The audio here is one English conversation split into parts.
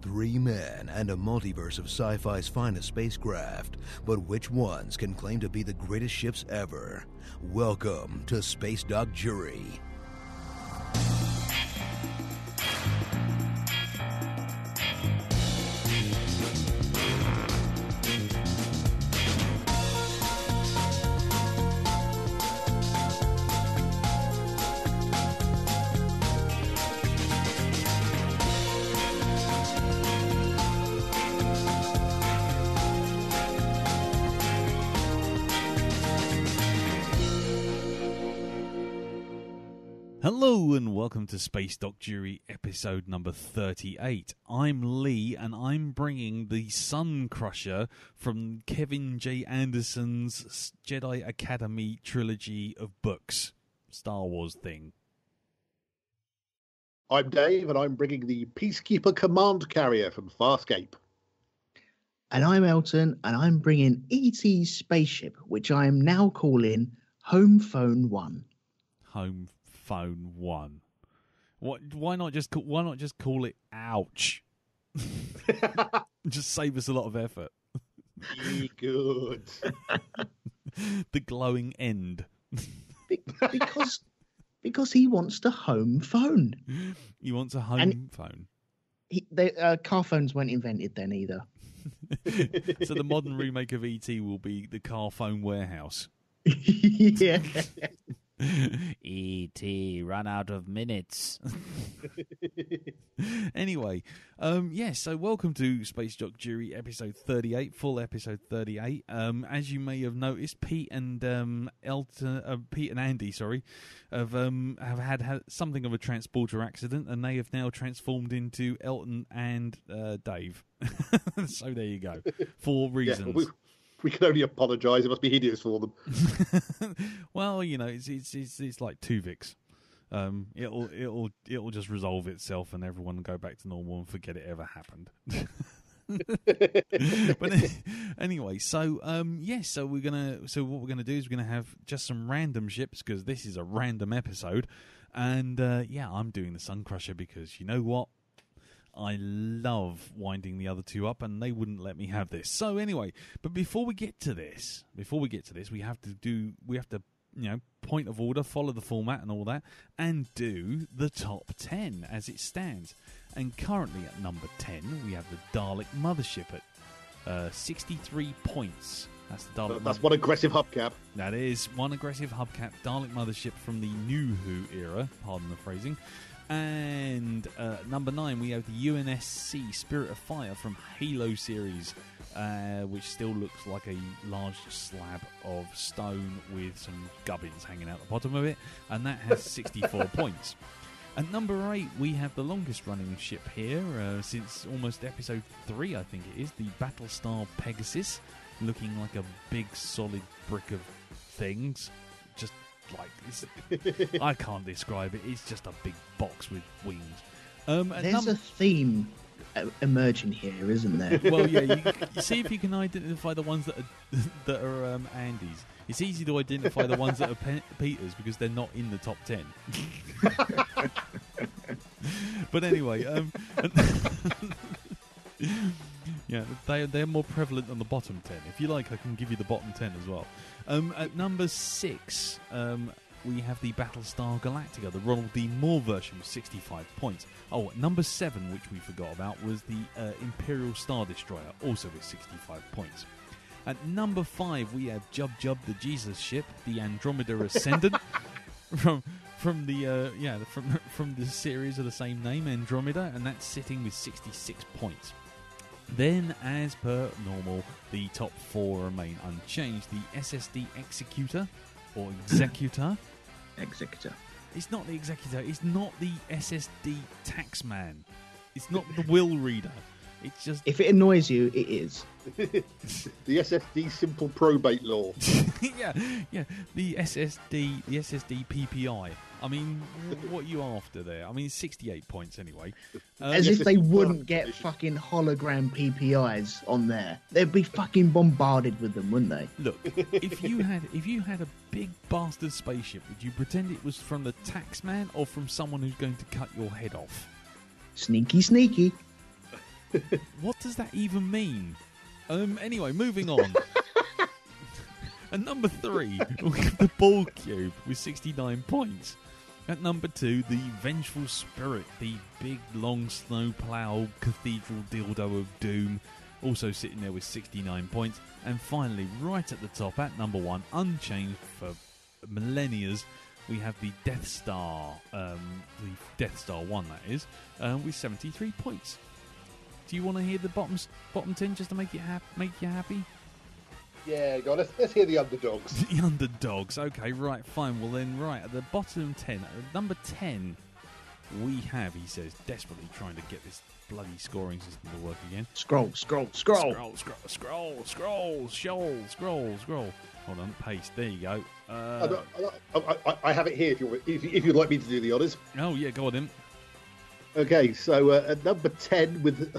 three men and a multiverse of sci-fi's finest spacecraft, but which ones can claim to be the greatest ships ever? Welcome to Space Doc Jury. Hello and welcome to Space Doc Jury episode number 38. I'm Lee and I'm bringing the Suncrusher from Kevin J. Anderson's Jedi Academy trilogy of books. Star Wars thing. I'm Dave and I'm bringing the Peacekeeper Command Carrier from Farscape. And I'm Elton and I'm bringing E.Ts spaceship, which I am now calling Home Phone 1. Home Phone 1. Why not just call it Ouch? Just save us a lot of effort. Be good. The glowing end. Because he wants the home phone. He wants a home phone. Carphones weren't invented then either. So the modern remake of E.T. will be the Carphone warehouse. Yeah. E.T. run out of minutes. Anyway, so welcome to Space Doc Jury episode 38, full episode 38. As you may have noticed, Pete and Andy, have had something of a transporter accident, and they have now transformed into Elton and Dave. So there you go, for reasons. Yeah, we can only apologise. It must be hideous for them. Well, you know, it's like Tuvix. It'll just resolve itself, and everyone will go back to normal and forget it ever happened. But anyway, so what we're gonna do is we're gonna have just some random ships because this is a random episode, and I'm doing the Suncrusher because you know what. I love winding the other two up, and they wouldn't let me have this. So anyway, but before we get to this, we have to point of order, follow the format and all that, and do the top 10 as it stands. And currently at number 10, we have the Dalek Mothership at 63 points. That's the Dalek. That's one aggressive hubcap. That is one aggressive hubcap Dalek Mothership from the New Who era. Pardon the phrasing. And number 9, we have the UNSC Spirit of Fire from Halo series, which still looks like a large slab of stone with some gubbins hanging out the bottom of it, and that has 64 points. At number 8, we have the longest running ship here, since almost episode 3, I think it is, the Battlestar Pegasus, looking like a big solid brick of things. Just like I can't describe it. It's just a big box with wings. There's a theme emerging here, isn't there? Well, yeah. You see if you can identify the ones that are Andy's. It's easy to identify the ones that are Peter's because they're not in the top 10. But anyway, yeah, they're more prevalent on the bottom 10. If you like, I can give you the bottom 10 as well. At number 6, we have the Battlestar Galactica, the Ronald D. Moore version with 65 points. Oh, at number 7, which we forgot about, was the Imperial Star Destroyer, also with 65 points. At number 5, we have Jub Jub, the Jesus ship, the Andromeda Ascendant, from the series of the same name, Andromeda, and that's sitting with 66 points. Then, as per normal, the top 4 remain unchanged. The SSD Executor, or Executor. Executor. It's not the Executor. It's not the SSD Taxman. It's not the Will Reader. It's just... If it annoys you, it is. The SSD Simple Probate Law. yeah. The SSD PPI. I mean, what are you after there? I mean, 68 points anyway. As if they wouldn't get fucking hologram PPIs on there. They'd be fucking bombarded with them, wouldn't they? Look, if you had a big bastard spaceship, would you pretend it was from the taxman or from someone who's going to cut your head off? Sneaky, sneaky. What does that even mean? Anyway, moving on. At number 3, we have the Ball Cube with 69 points. At number 2, the Vengeful Spirit, the big, long snowplow cathedral dildo of doom, also sitting there with 69 points. And finally, right at the top, at number 1, unchanged for millennia, we have the Death Star, the Death Star 1, that is, with 73 points. Do you want to hear the bottom 10 just to make you happy? Yeah, go on, let's hear the underdogs. The underdogs. Okay, right, fine. Well then, right, at the bottom 10, at number 10, we have, he says, desperately trying to get this bloody scoring system to work again. Scroll. Hold on, paste. There you go. I have it here if you'd like me to do the honours. Oh, yeah, go on then. Okay, so at number 10 with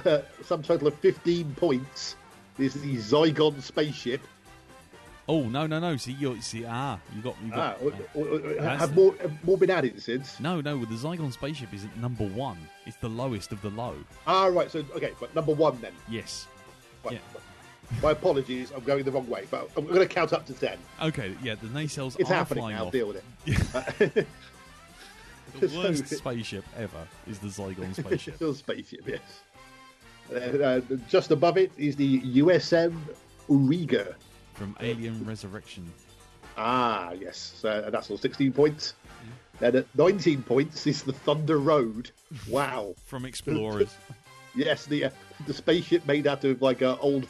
some total of 15 points is the Zygon spaceship. Oh, no. See, you got. Have more been added since? No. The Zygon spaceship is at number 1. It's the lowest of the low. Right. So okay, but number 1 then. Yes. Right. Yeah. My apologies, I'm going the wrong way, but I'm going to count up to 10. Okay. Yeah, the nacelles It's are happening flying now. off. Deal with it. The worst spaceship ever is the Zygon spaceship. The spaceship, yes. Just above it is the USM Uriga. From Alien Resurrection. Yes. So that's all 16 points. And at 19 points is the Thunder Road. Wow. From Explorers. Yes, the spaceship made out of like old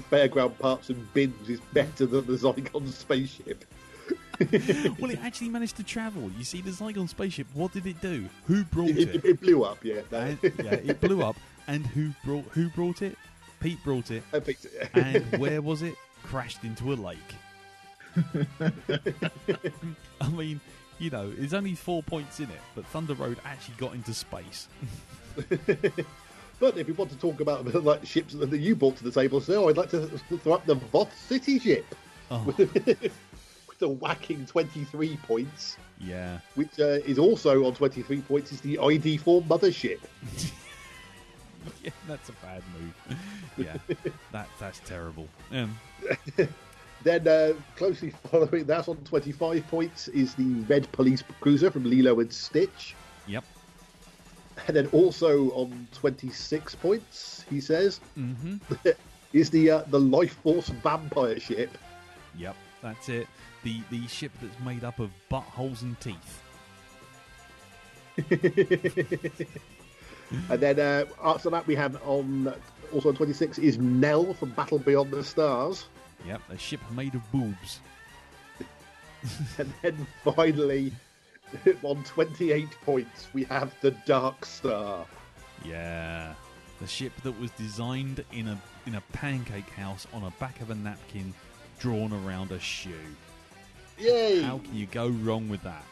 fairground parts and bins is better than the Zygon spaceship. Well, it actually managed to travel. You see, the Zygon spaceship, what did it do? Who brought it? It blew up, yeah. It blew up. And who brought it? Pete brought it. I picked it. And where was it? Crashed into a lake. I mean, you know, there's only 4 points in it, but Thunder Road actually got into space. But if we want to talk about like ships that you brought to the table, so I'd like to throw up the Voth City ship with a whacking 23 points. Yeah. Which is also on 23 points is the ID4 Mothership. Yeah, that's a bad move. Yeah, that's terrible. Then closely following that on 25 points is the Red Police Cruiser from Lilo and Stitch. Yep. And then also on 26 points, he says, is the Life Force Vampire ship. Yep, that's it. The ship that's made up of buttholes and teeth. And then after that we have also on 26 is Nell from Battle Beyond the Stars. Yep, a ship made of boobs. And then finally on 28 points we have the Dark Star. Yeah, the ship that was designed in a pancake house on the back of a napkin drawn around a shoe. Yay! How can you go wrong with that?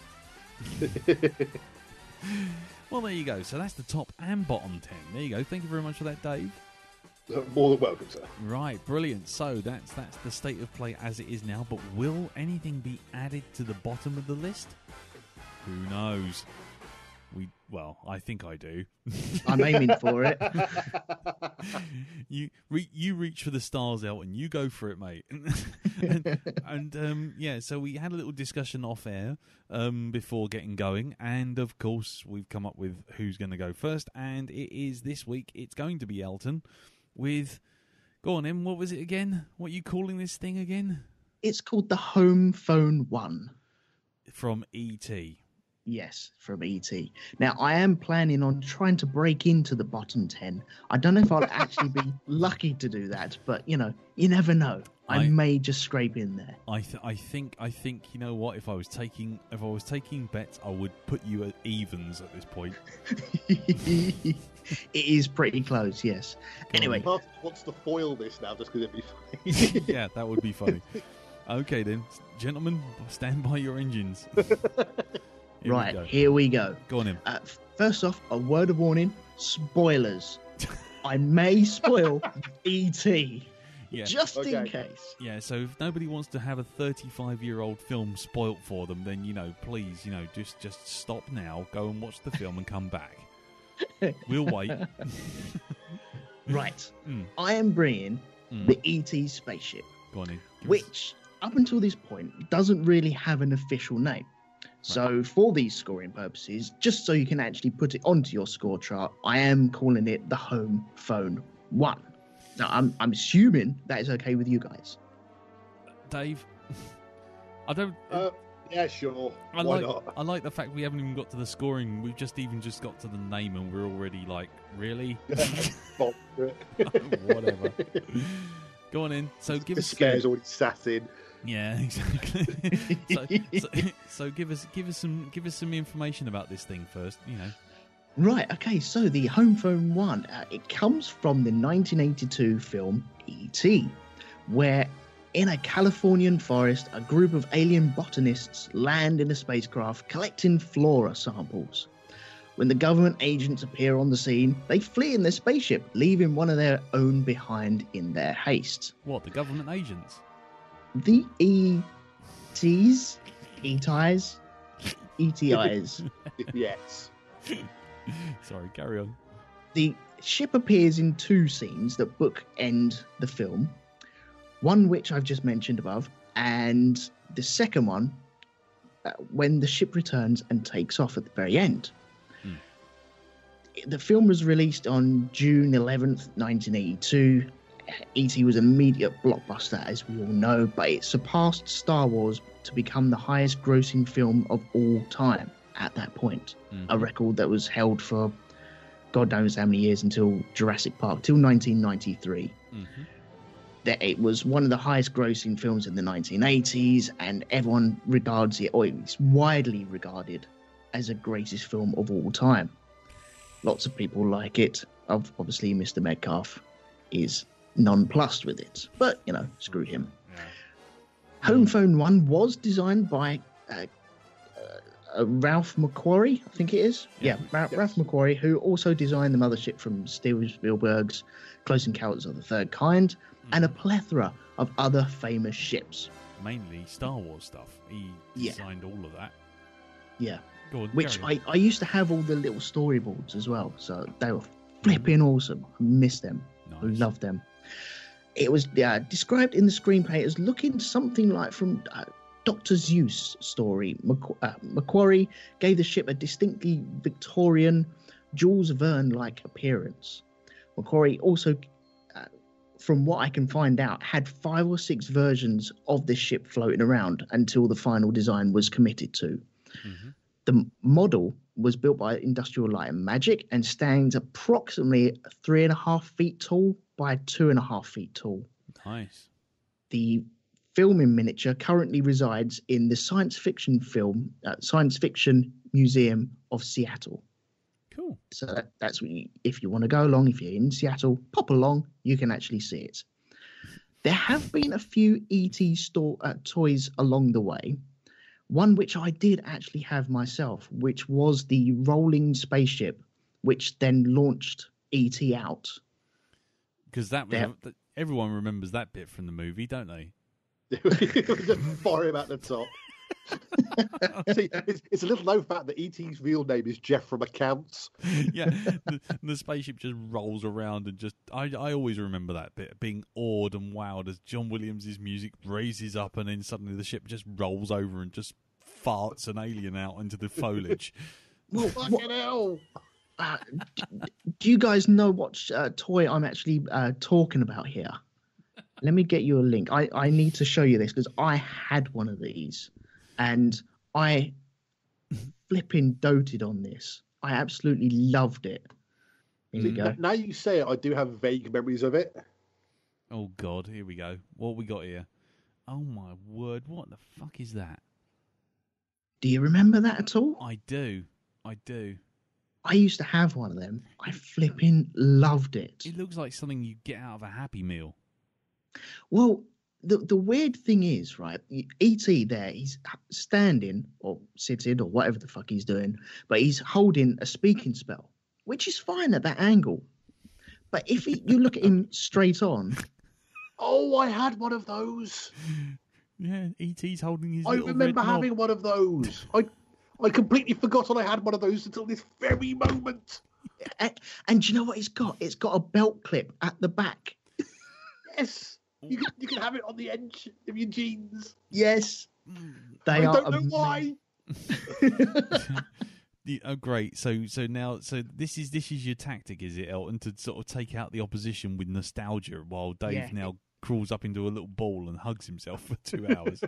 Well, there you go. So that's the top and bottom 10. There you go. Thank you very much for that, Dave. More than welcome, sir. Right, brilliant. So that's the state of play as it is now. But will anything be added to the bottom of the list? Who knows? I think I do. I'm aiming for it. You reach for the stars, Elton. You go for it, mate. And so we had a little discussion off air before getting going, and of course we've come up with who's going to go first, and it is this week. It's going to be Elton with. Go on, Em. What was it again? What are you calling this thing again? It's called the Home Phone 1. From E.T. Yes, from E.T. Now, I am planning on trying to break into the bottom 10. I don't know if I'll actually be lucky to do that, but, you never know. I may just scrape in there. I think you know what? If I was taking bets, I would put you at evens at this point. It is pretty close, yes. Anyway, Martin wants to foil this now just because it'd be funny. Yeah, that would be funny. Okay then, gentlemen, stand by your engines. Here we go. Go on in. First off, a word of warning: spoilers. I may spoil E.T. Yeah. Just in case. Yeah, so if nobody wants to have a 35-year-old film spoilt for them, then, please, just stop now, go and watch the film and come back. We'll wait. Right. I am bringing the E.T. spaceship, Go on in. which, up until this point, doesn't really have an official name. So for these scoring purposes, just so you can actually put it onto your score chart, I am calling it the Home Phone 1. Now, I'm assuming that is okay with you guys. Dave, I don't... Yeah, sure. Why not? I like the fact we haven't even got to the scoring. We've just got to the name, and we're already like, really? Whatever. Go on in. So give the us. scare's already sat in. Yeah, exactly. so give us some information about this thing first. You know. Right. Okay. So the Home Phone 1, it comes from the 1982 film E.T., where, in a Californian forest, a group of alien botanists land in a spacecraft collecting flora samples. When the government agents appear on the scene, they flee in their spaceship, leaving one of their own behind in their haste. What, the government agents? The E.Ts? E.Ts? E.T.I.s. Yes. Sorry, carry on. The ship appears in two scenes that bookend the film. One which I've just mentioned above, and the second one when the ship returns and takes off at the very end. The film was released on June 11th, 1982. E.T. was an immediate blockbuster, as we all know, but it surpassed Star Wars to become the highest grossing film of all time at that point. A record that was held for God knows how many years until Jurassic Park, till 1993. That it was one of the highest grossing films in the 1980s, and everyone regards it, or it's widely regarded, as the greatest film of all time. Lots of people like it. Obviously, Mr. Metcalf is nonplussed with it, but, you know, screw him. Home Phone 1 was designed by Ralph McQuarrie, I think it is. Ralph McQuarrie, who also designed the mothership from Steven Spielberg's Close Encounters of the Third Kind, and a plethora of other famous ships. Mainly Star Wars stuff. He designed all of that. Yeah. Go on, which I used to have all the little storyboards as well, so they were flipping awesome. I miss them. Nice. I love them. It was described in the screenplay as looking something like from Dr. Zeus story. Macquarie gave the ship a distinctly Victorian, Jules Verne-like appearance. Macquarie also, from what I can find out, had 5 or 6 versions of this ship floating around until the final design was committed to. The model was built by Industrial Light and Magic and stands approximately 3.5 feet tall by 2.5 feet tall. Nice. The film in miniature currently resides in the Science Fiction Museum of Seattle. Cool. So that's what if you want to go along, if you're in Seattle, pop along, you can actually see it. There have been a few E.T. toys along the way. One which I did actually have myself, which was the rolling spaceship, which then launched E.T. out. Because everyone remembers that bit from the movie, don't they? Just fire him at the top. See, it's a little known fact that E.T.'s real name is Jeff from Accounts. Yeah, the spaceship just rolls around and just... I always remember that bit, being awed and wowed as John Williams' music raises up and then suddenly the ship just rolls over and just farts an alien out into the foliage. Well, fucking hell! Do you guys know what toy I'm actually talking about here? Let me get you a link. I need to show you this because I had one of these. And I flipping doted on this. I absolutely loved it. Here we go. Now you say it, I do have vague memories of it. Oh, God. Here we go. What we got here? Oh, my word. What the fuck is that? Do you remember that at all? I do. I used to have one of them. I flipping loved it. It looks like something you get out of a Happy Meal. Well... The weird thing is, right, E.T. there, he's standing or sitting or whatever the fuck he's doing, but he's holding a speaking spell, which is fine at that angle. But if you look at him straight on... Oh, I had one of those. Yeah, E.T.'s holding his I remember having one of those. I completely forgot I had one of those until this very moment. And do you know what it's got? It's got a belt clip at the back. Yes, you can have it on the edge of your jeans. Yes, I don't know why. Oh, great! So this is your tactic, is it, Elton, to sort of take out the opposition with nostalgia, while Dave now crawls up into a little ball and hugs himself for 2 hours.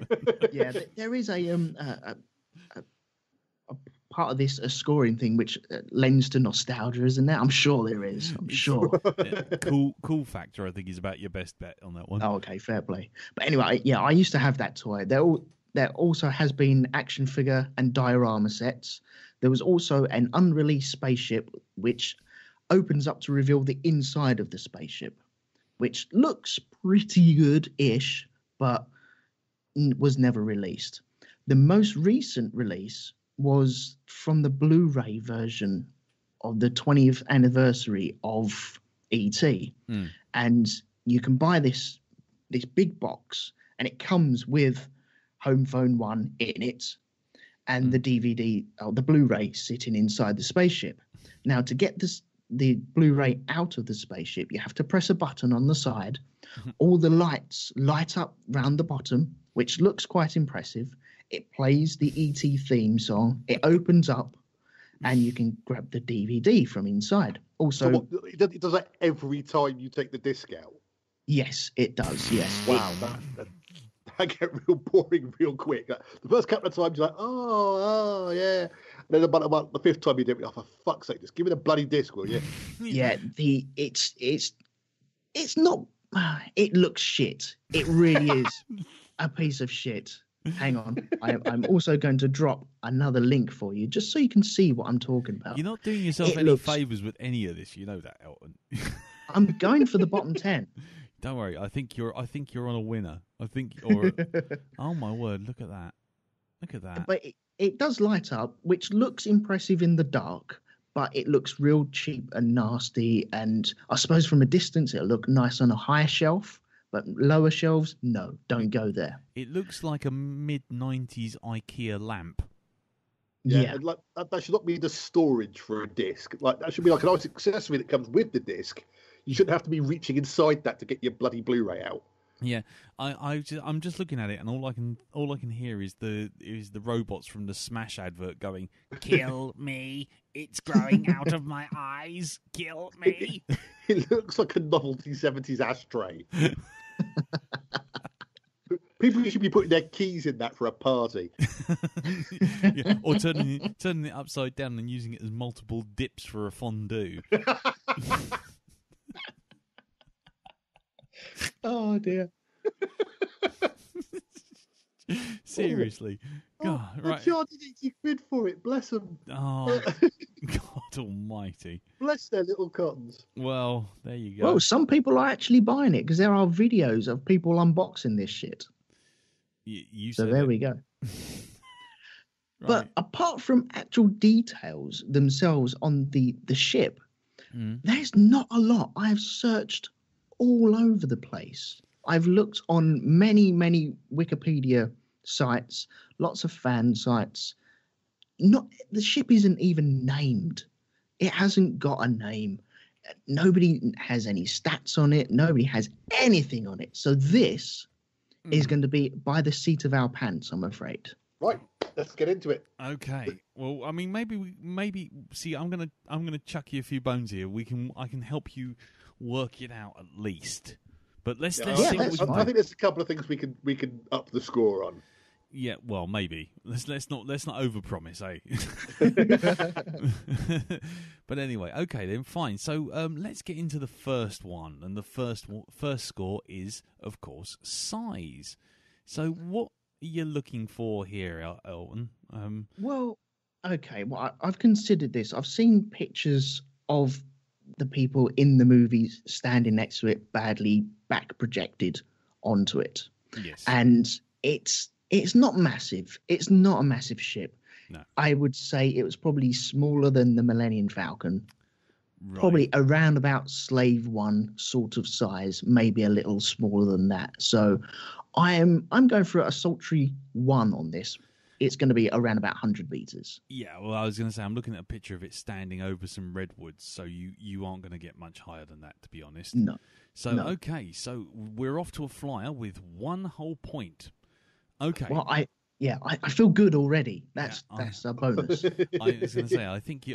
Yeah, there is a part of this scoring thing which lends to nostalgia, isn't there? I'm sure there is. I'm sure. Yeah, cool factor, I think, is about your best bet on that one. Oh, okay, fair play. But anyway, yeah, I used to have that toy. There also has been action figure and diorama sets. There was also an unreleased spaceship which opens up to reveal the inside of the spaceship, which looks pretty good-ish, but was never released. The most recent release was from the Blu-ray version of the 20th anniversary of E.T. And you can buy this big box, and it comes with Home Phone 1 in it, and the DVD or the Blu-ray sitting inside the spaceship. Now, to get the Blu-ray out of the spaceship, you have to press a button on the side. All the lights light up round the bottom, which looks quite impressive. It plays the E.T. theme song. It opens up, and you can grab the DVD from inside. Also, so it does that every time you take the disc out? Yes, it does. Yes. Wow, that get real boring real quick. The first couple of times you're like, oh yeah, and then about the fifth time you do it, oh, for fuck's sake, just give me the bloody disc, will you? Yeah, it's not. It looks shit. It really is a piece of shit. Hang on, I'm also going to drop another link for you, just so you can see what I'm talking about. You're not doing yourself any favours with any of this, you know that, Elton. I'm going for the bottom 10. Don't worry, I think you're on a winner. Oh my word, look at that. But it does light up, which looks impressive in the dark, but it looks real cheap and nasty. And I suppose from a distance it'll look nice on a higher shelf, but lower shelves, no, don't go there. It looks like a mid-90s IKEA lamp. Yeah. Like, that should not be the storage for a disc. Like, that should be like an accessory that comes with the disc. You shouldn't have to be reaching inside that to get your bloody Blu-ray out. Yeah, I'm just looking at it, and all I can hear is the robots from the Smash advert going, "Kill me! It's growing out of my eyes! Kill me!" It looks like a novelty 70s ashtray. People should be putting their keys in that for a party. Yeah, or turning it upside down and using it as multiple dips for a fondue. Oh dear. Seriously. God, right. I charged £80 for it, bless them. Oh, God almighty. Bless their little cottons. Well, there you go. Well, some people are actually buying it because there are videos of people unboxing this shit. So there we go. Right. But apart from actual details themselves on the ship, there's not a lot. I have searched all over the place. I've looked on many, many Wikipedia sites, lots of fan sites. The ship isn't even named. It hasn't got a name. Nobody has any stats on it. Nobody has anything on it. So this is going to be by the seat of our pants, I'm afraid. Right, let's get into it. Okay. Well, I mean, maybe. See, I'm gonna chuck you a few bones here. I can help you work it out at least. But let's see. I think there's a couple of things we can up the score on. Yeah, well, maybe. Let's not overpromise, eh? But anyway, okay then, fine. So let's get into the first one, and the first score is, of course, size. So what are you looking for here, Elton? Well, okay. Well, I've considered this. I've seen pictures of the people in the movies standing next to it, badly back projected onto it. Yes. And it's not massive. It's not a massive ship. No. I would say it was probably smaller than the Millennium Falcon. Right. Probably around about Slave 1 sort of size, maybe a little smaller than that. So I'm going for a sultry 1 on this. it's going to be around about 100 meters. Yeah, well, I was going to say, I'm looking at a picture of it standing over some redwoods, so you aren't going to get much higher than that, to be honest. No. So, no. Okay, so we're off to a flyer with 1 whole point. Okay. Well, I feel good already. That's a bonus. I was going to say, I think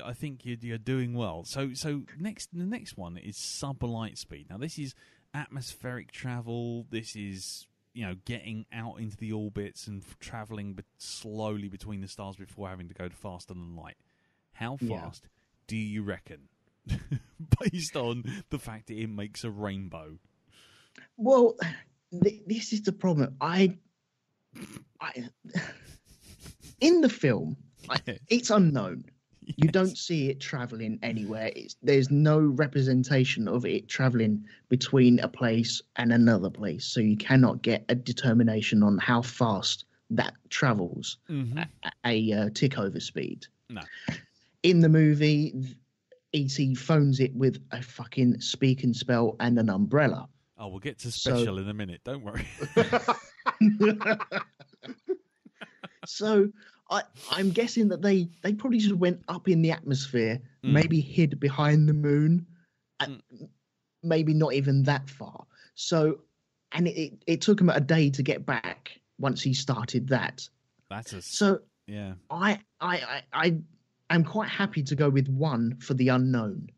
you're doing well. So the next one is sublight speed. Now, this is atmospheric travel. This is getting out into the orbits and traveling slowly between the stars before having to go faster than light. How fast do you reckon? Based on the fact that it makes a rainbow. Well, this is the problem. I in the film, it's unknown. Yes. You don't see it traveling anywhere. There's no representation of it traveling between a place and another place, so you cannot get a determination on how fast that travels at a tick-over speed. No. In the movie, E.T. phones it with a fucking speak and spell and an umbrella. Oh, we'll get to special in a minute. Don't worry. So I'm guessing that they probably just went up in the atmosphere, maybe hid behind the moon, and maybe not even that far. So, and it took him a day to get back once he started that. Yeah. I'm quite happy to go with 1 for the unknown.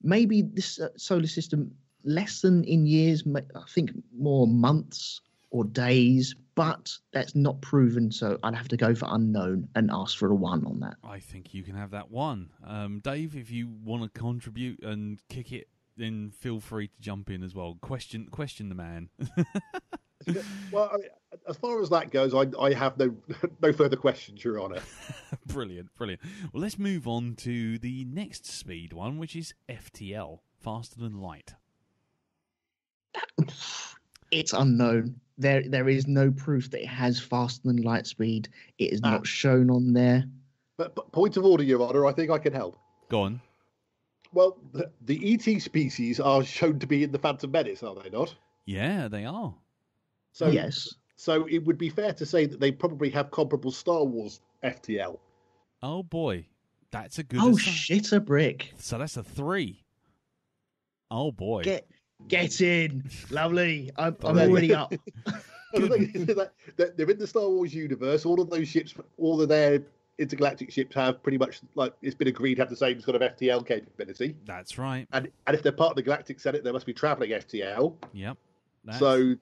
Maybe this solar system less than in years, I think more months or days, but that's not proven, so I'd have to go for unknown and ask for a 1 on that. I think you can have that 1. Dave, if you want to contribute and kick it, then feel free to jump in as well. Question the man. Well, I mean, as far as that goes, I have no further questions, Your Honour. Brilliant. Well, let's move on to the next speed one, which is FTL, faster than light. It's unknown. There is no proof that it has faster than light speed. It is not shown on there. But point of order, Your Honour, I think I can help. Go on. Well, the E.T. species are shown to be in the Phantom Menace, are they not? Yeah, they are. So, yes. So it would be fair to say that they probably have comparable Star Wars FTL. Oh, boy. That's a good... Oh, shit a brick. So that's a 3. Oh, boy. Get in. Lovely. I'm already up. They're in the Star Wars universe. All of those ships, all of their intergalactic ships have pretty much, like, it's been agreed, have the same sort of FTL capability. That's right. And if they're part of the Galactic Senate, they must be travelling FTL. Yep. So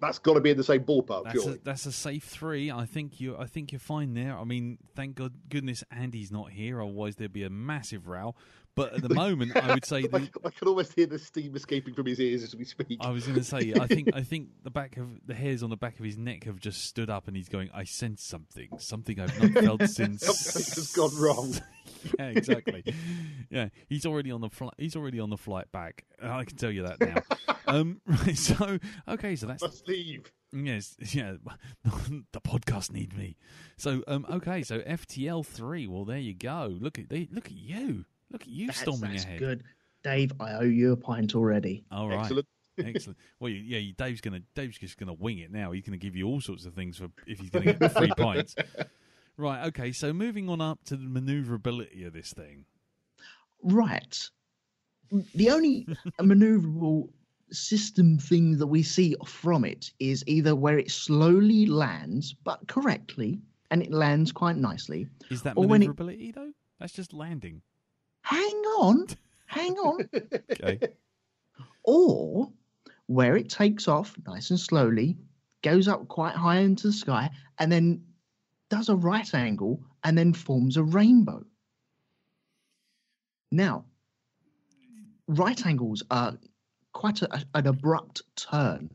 that's got to be in the same ballpark. That's a safe 3. I think you're fine there. I mean, thank goodness Andy's not here, otherwise there'd be a massive row. But at the moment, I would say I can almost hear the steam escaping from his ears as we speak. I was going to say, I think the hairs on the back of his neck have just stood up, and he's going, "I sense something I've not felt since." Something has gone wrong. Yeah, exactly. Yeah, he's already on the flight back. I can tell you that now. Right, so that's. Must leave. Yes, yeah. The podcast need me. So okay, so FTL 3. Well, there you go. Look at you. Look at you storming ahead. That's good. Dave, I owe you a pint already. All right. Excellent. Well, Dave's just gonna wing it now. He's gonna give you all sorts of things if he's gonna get 3 points. Right. Okay. So moving on up to the maneuverability of this thing. Right. The only maneuverable system thing that we see from it is either where it slowly lands, but correctly, and it lands quite nicely. Is that maneuverability though? That's just landing. Hang on. Okay. Or where it takes off nice and slowly, goes up quite high into the sky, and then does a right angle and then forms a rainbow. Now, right angles are quite an abrupt turn.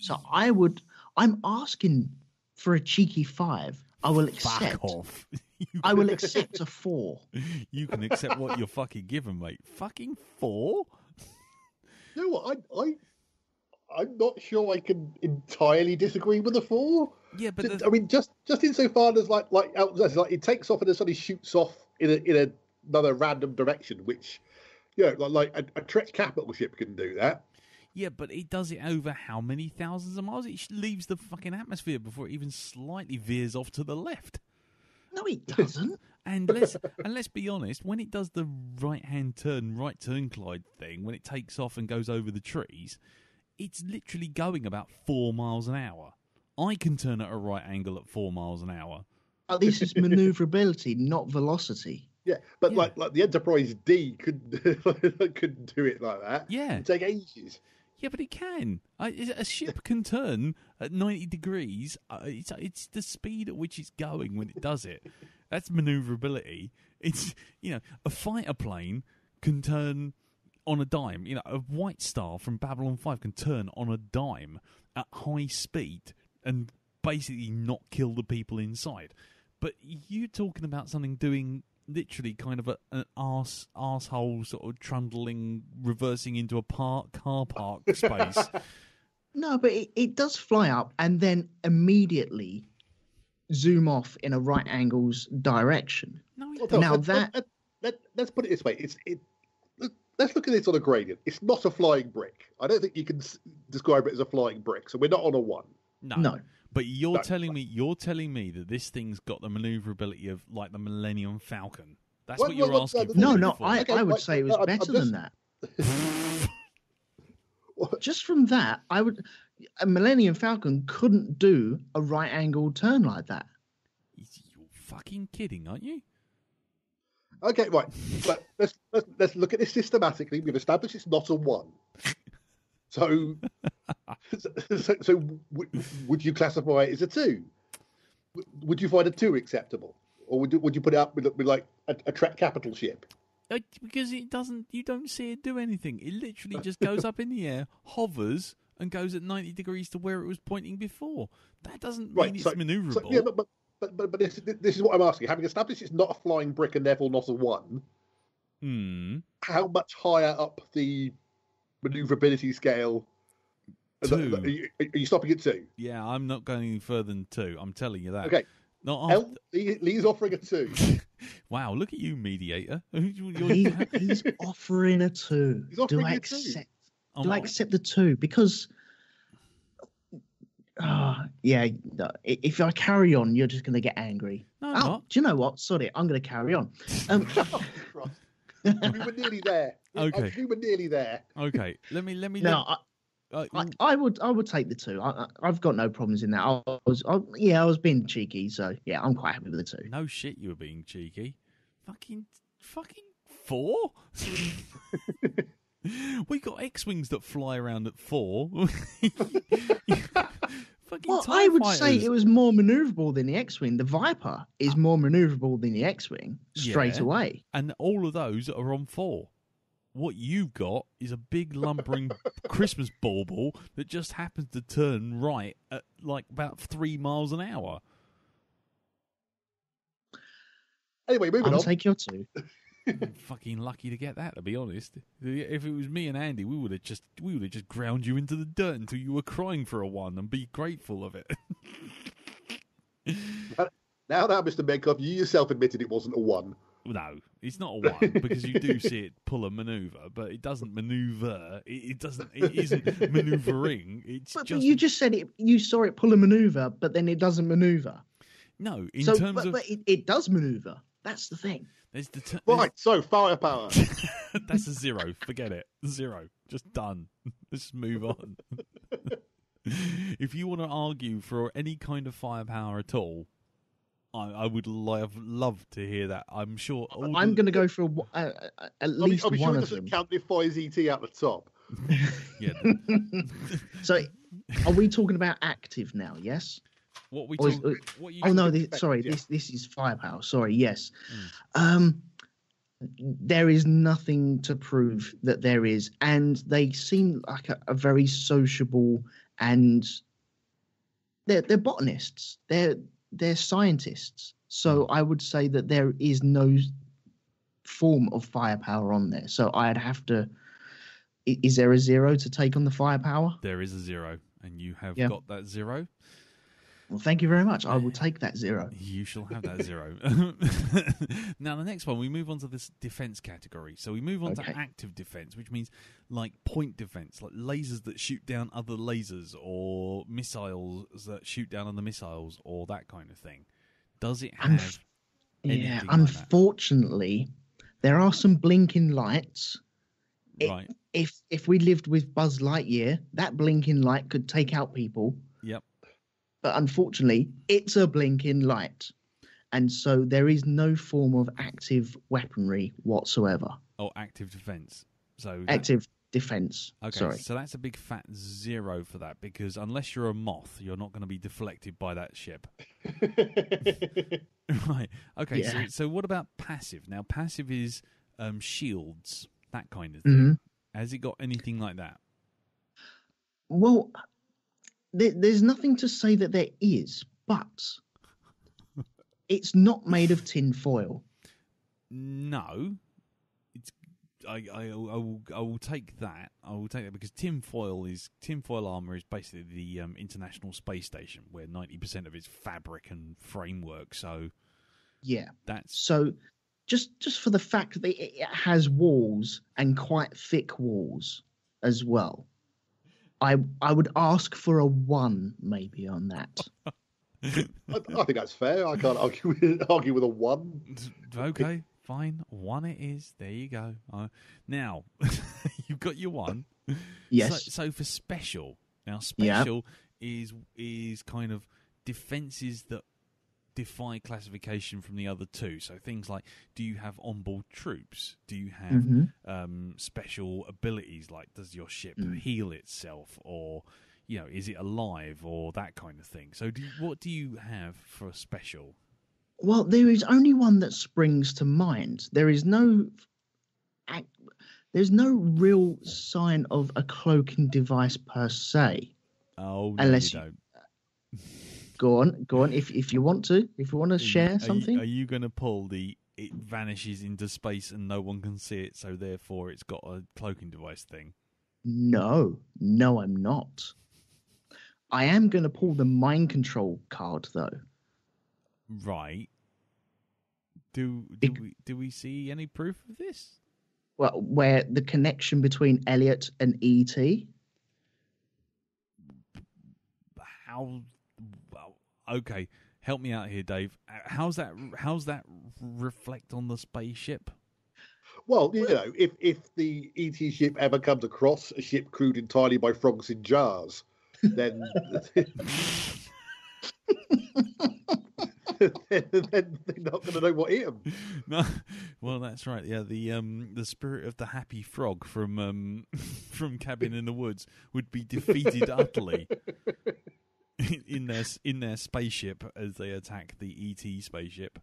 So I'm asking for a cheeky 5. I will accept. Fuck off. I will accept a 4. You can accept what you're fucking given, mate. Fucking 4? You know what? I'm not sure I can entirely disagree with the 4. Yeah, but I mean, just insofar as like Elton says, like it takes off and then suddenly shoots off in another random direction, which like a Trek capital ship can do that. Yeah, but it does it over how many thousands of miles? It leaves the fucking atmosphere before it even slightly veers off to the left. No, it doesn't. And let's be honest, when it does the right turn glide thing, when it takes off and goes over the trees, it's literally going about 4 miles an hour. I can turn at a right angle at 4 miles an hour. This is manoeuvrability, not velocity. Yeah, but like the Enterprise D couldn't do it like that. Yeah, it'd take ages. Yeah, but it can. A ship can turn at 90 degrees. It's the speed at which it's going when it does it. That's manoeuvrability. It's, a fighter plane can turn on a dime. A White Star from Babylon 5 can turn on a dime at high speed and basically not kill the people inside. But you're talking about something doing literally kind of an arsehole sort of trundling, reversing into a car park space. No, but it does fly up and then immediately zoom off in a right angles direction. No, let's put it this way. Let's look at this on a gradient. It's not a flying brick. I don't think you can describe it as a flying brick. So we're not on a 1. No. But you're telling me that this thing's got the maneuverability of like the Millennium Falcon. That's what you're asking for. No, I would say it was better than that. Just from that, a Millennium Falcon couldn't do a right angle turn like that. You're fucking kidding, aren't you? Okay, right. But let's look at this systematically. We've established it's not a 1. So would you classify it as a 2? Would you find a 2 acceptable, or would you put it up with like a capital ship? Because it doesn't. You don't see it do anything. It literally just goes up in the air, hovers, and goes at 90 degrees to where it was pointing before. That doesn't mean it's manoeuvrable. Yeah, but this is what I'm asking. Having established it's not a flying brick and therefore not a 1, how much higher up the maneuverability scale? 2. Are you stopping at 2? Yeah, I'm not going any further than 2. I'm telling you that. Okay. Lee's offering a 2. Wow, look at you, mediator. He's offering a 2. Do I accept the 2? Because, if I carry on, you're just going to get angry. No, I'm not. Do you know what? Sorry, I'm going to carry on. We were nearly there. Okay. We were nearly there. Okay, let me. No, I would take the 2. I've got no problems in that. I was being cheeky, so yeah, I'm quite happy with the 2. No shit, you were being cheeky. Fucking 4. We got X-wings that fly around at 4. Well, I would say it was more manoeuvrable than the X-wing. The Viper is more manoeuvrable than the X-wing straight away, and all of those are on 4. What you've got is a big lumbering Christmas bauble that just happens to turn right at like about 3 miles an hour. Anyway, moving on. I'll take your 2. I'm fucking lucky to get that, to be honest. If it was me and Andy, we would have just ground you into the dirt until you were crying for a 1 and be grateful of it. Now, Mr. Medcov, you yourself admitted it wasn't a 1. No, it's not a 1 because you do see it pull a maneuver, but it doesn't maneuver. It isn't maneuvering. But you just said it. You saw it pull a maneuver, but then it doesn't maneuver. No, but it does maneuver. That's the thing. So firepower. That's a 0. Forget it. 0. Just done. Let's move on. If you want to argue for any kind of firepower at all, I would love to hear that. I'm sure. I'm going to go for at least one sure of them. Count the fires E.T. out the top. Yeah. So, are we talking about active now? Yes. What we? This is firepower. Sorry. Yes. There is nothing to prove that there is, and they seem like a very sociable, and they're botanists. They're scientists. So I would say that there is no form of firepower on there. So I'd have to. Is there a 0 to take on the firepower? There is a 0, and you have got that 0. Well, thank you very much. I will take that 0. You shall have that 0. Now, the next one, we move on to this defense category. So we move on to active defense, which means like point defense, like lasers that shoot down other lasers or missiles that shoot down other missiles or that kind of thing. Does it have anything like unfortunately, there are some blinking lights. Right. If we lived with Buzz Lightyear, that blinking light could take out people. Yep. But unfortunately, it's a blinking light. And so there is no form of active weaponry whatsoever. Oh, active defense. So active defense. Okay, sorry. So that's a big fat 0 for that, because unless you're a moth, you're not going to be deflected by that ship. Right. Okay, Yeah. so what about passive? Now, passive is shields, that kind of thing. Has it got anything like that? Well, there's nothing to say that there is, but it's not made of tin foil. No. I will take that. I will take that because tinfoil armor is basically the International Space Station, where 90% of it's fabric and framework. So yeah, that's so. Just for the fact that it has walls and quite thick walls as well, I would ask for a 1 maybe on that. I think that's fair. I can't argue with a 1. Okay. Fine, 1 it is. There you go. Now, you've got your 1. Yes. So for special, now special is kind of defenses that defy classification from the other two. So things like, do you have onboard troops? Do you have special abilities? Like, does your ship heal itself, or is it alive, or that kind of thing? So what do you have for a special? Well, there is only one that springs to mind. There's no real sign of a cloaking device per se. Oh, no, unless you don't. Go on. If you want to share something, are you going to pull the it vanishes into space and no one can see it, so therefore it's got a cloaking device thing? No, I'm not. I am going to pull the mind control card though. Right. Do we see any proof of this? Well, where the connection between Elliot and E.T. How? Well, okay, help me out here, Dave. How's that reflect on the spaceship? Well, if the E.T. ship ever comes across a ship crewed entirely by frogs in jars, then then they're not going to know what hit them. No, well, that's right. Yeah, the spirit of the happy frog from Cabin in the Woods would be defeated utterly in their spaceship as they attack the E.T. spaceship.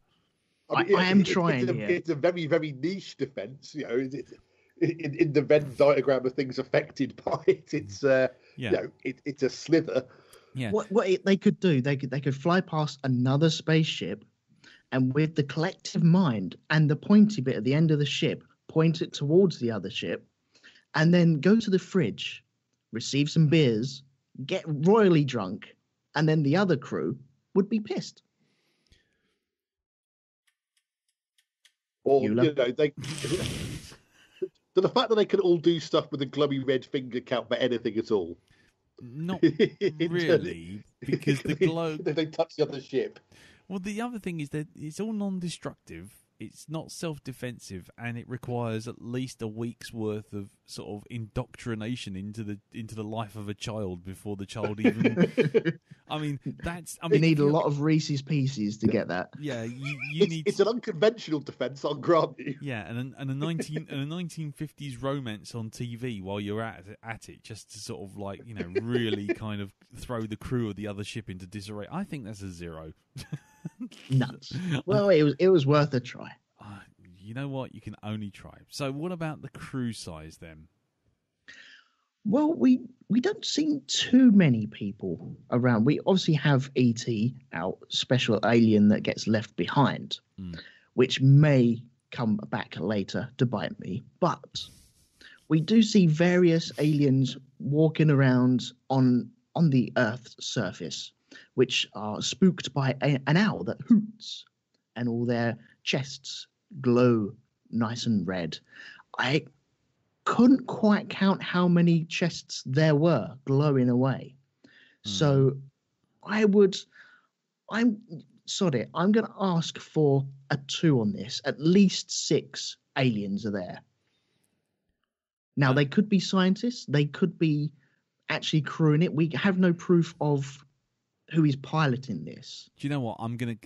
I am trying. It's a very, very niche defense. In the Venn diagram of things affected by it, it's it's a slither. Yeah. What they could do, they could fly past another spaceship, and with the collective mind and the pointy bit at the end of the ship, point it towards the other ship, and then go to the fridge, receive some beers, get royally drunk, and then the other crew would be pissed. Or they. So the fact that they can all do stuff with a glowy red finger count for anything at all. Not really, because the glow... They touch the other ship. Well, the other thing is that it's all non-destructive, it's not self-defensive, and it requires at least a week's worth of sort of indoctrination into the life of a child before the child even... You need a lot of Reese's Pieces to get that. Yeah, you need... It's an unconventional defense, I'll grant you. Yeah, and a 1950s romance on TV while you're at it, just to sort of really kind of throw the crew of the other ship into disarray. I think that's a 0. Nuts. Well, it was worth a try. You know what? You can only try. So what about the crew size then? Well, we don't see too many people around. We obviously have E.T., our special alien that gets left behind, which may come back later to bite me. But we do see various aliens walking around on the Earth's surface. which are spooked by an owl that hoots, and all their chests glow nice and red. I couldn't quite count how many chests there were glowing away. So I'm sorry, I'm going to ask for a 2 on this. At least 6 aliens are there. Now, they could be scientists. They could be actually crewing it. We have no proof of who is piloting this. Do you know what? I'm gonna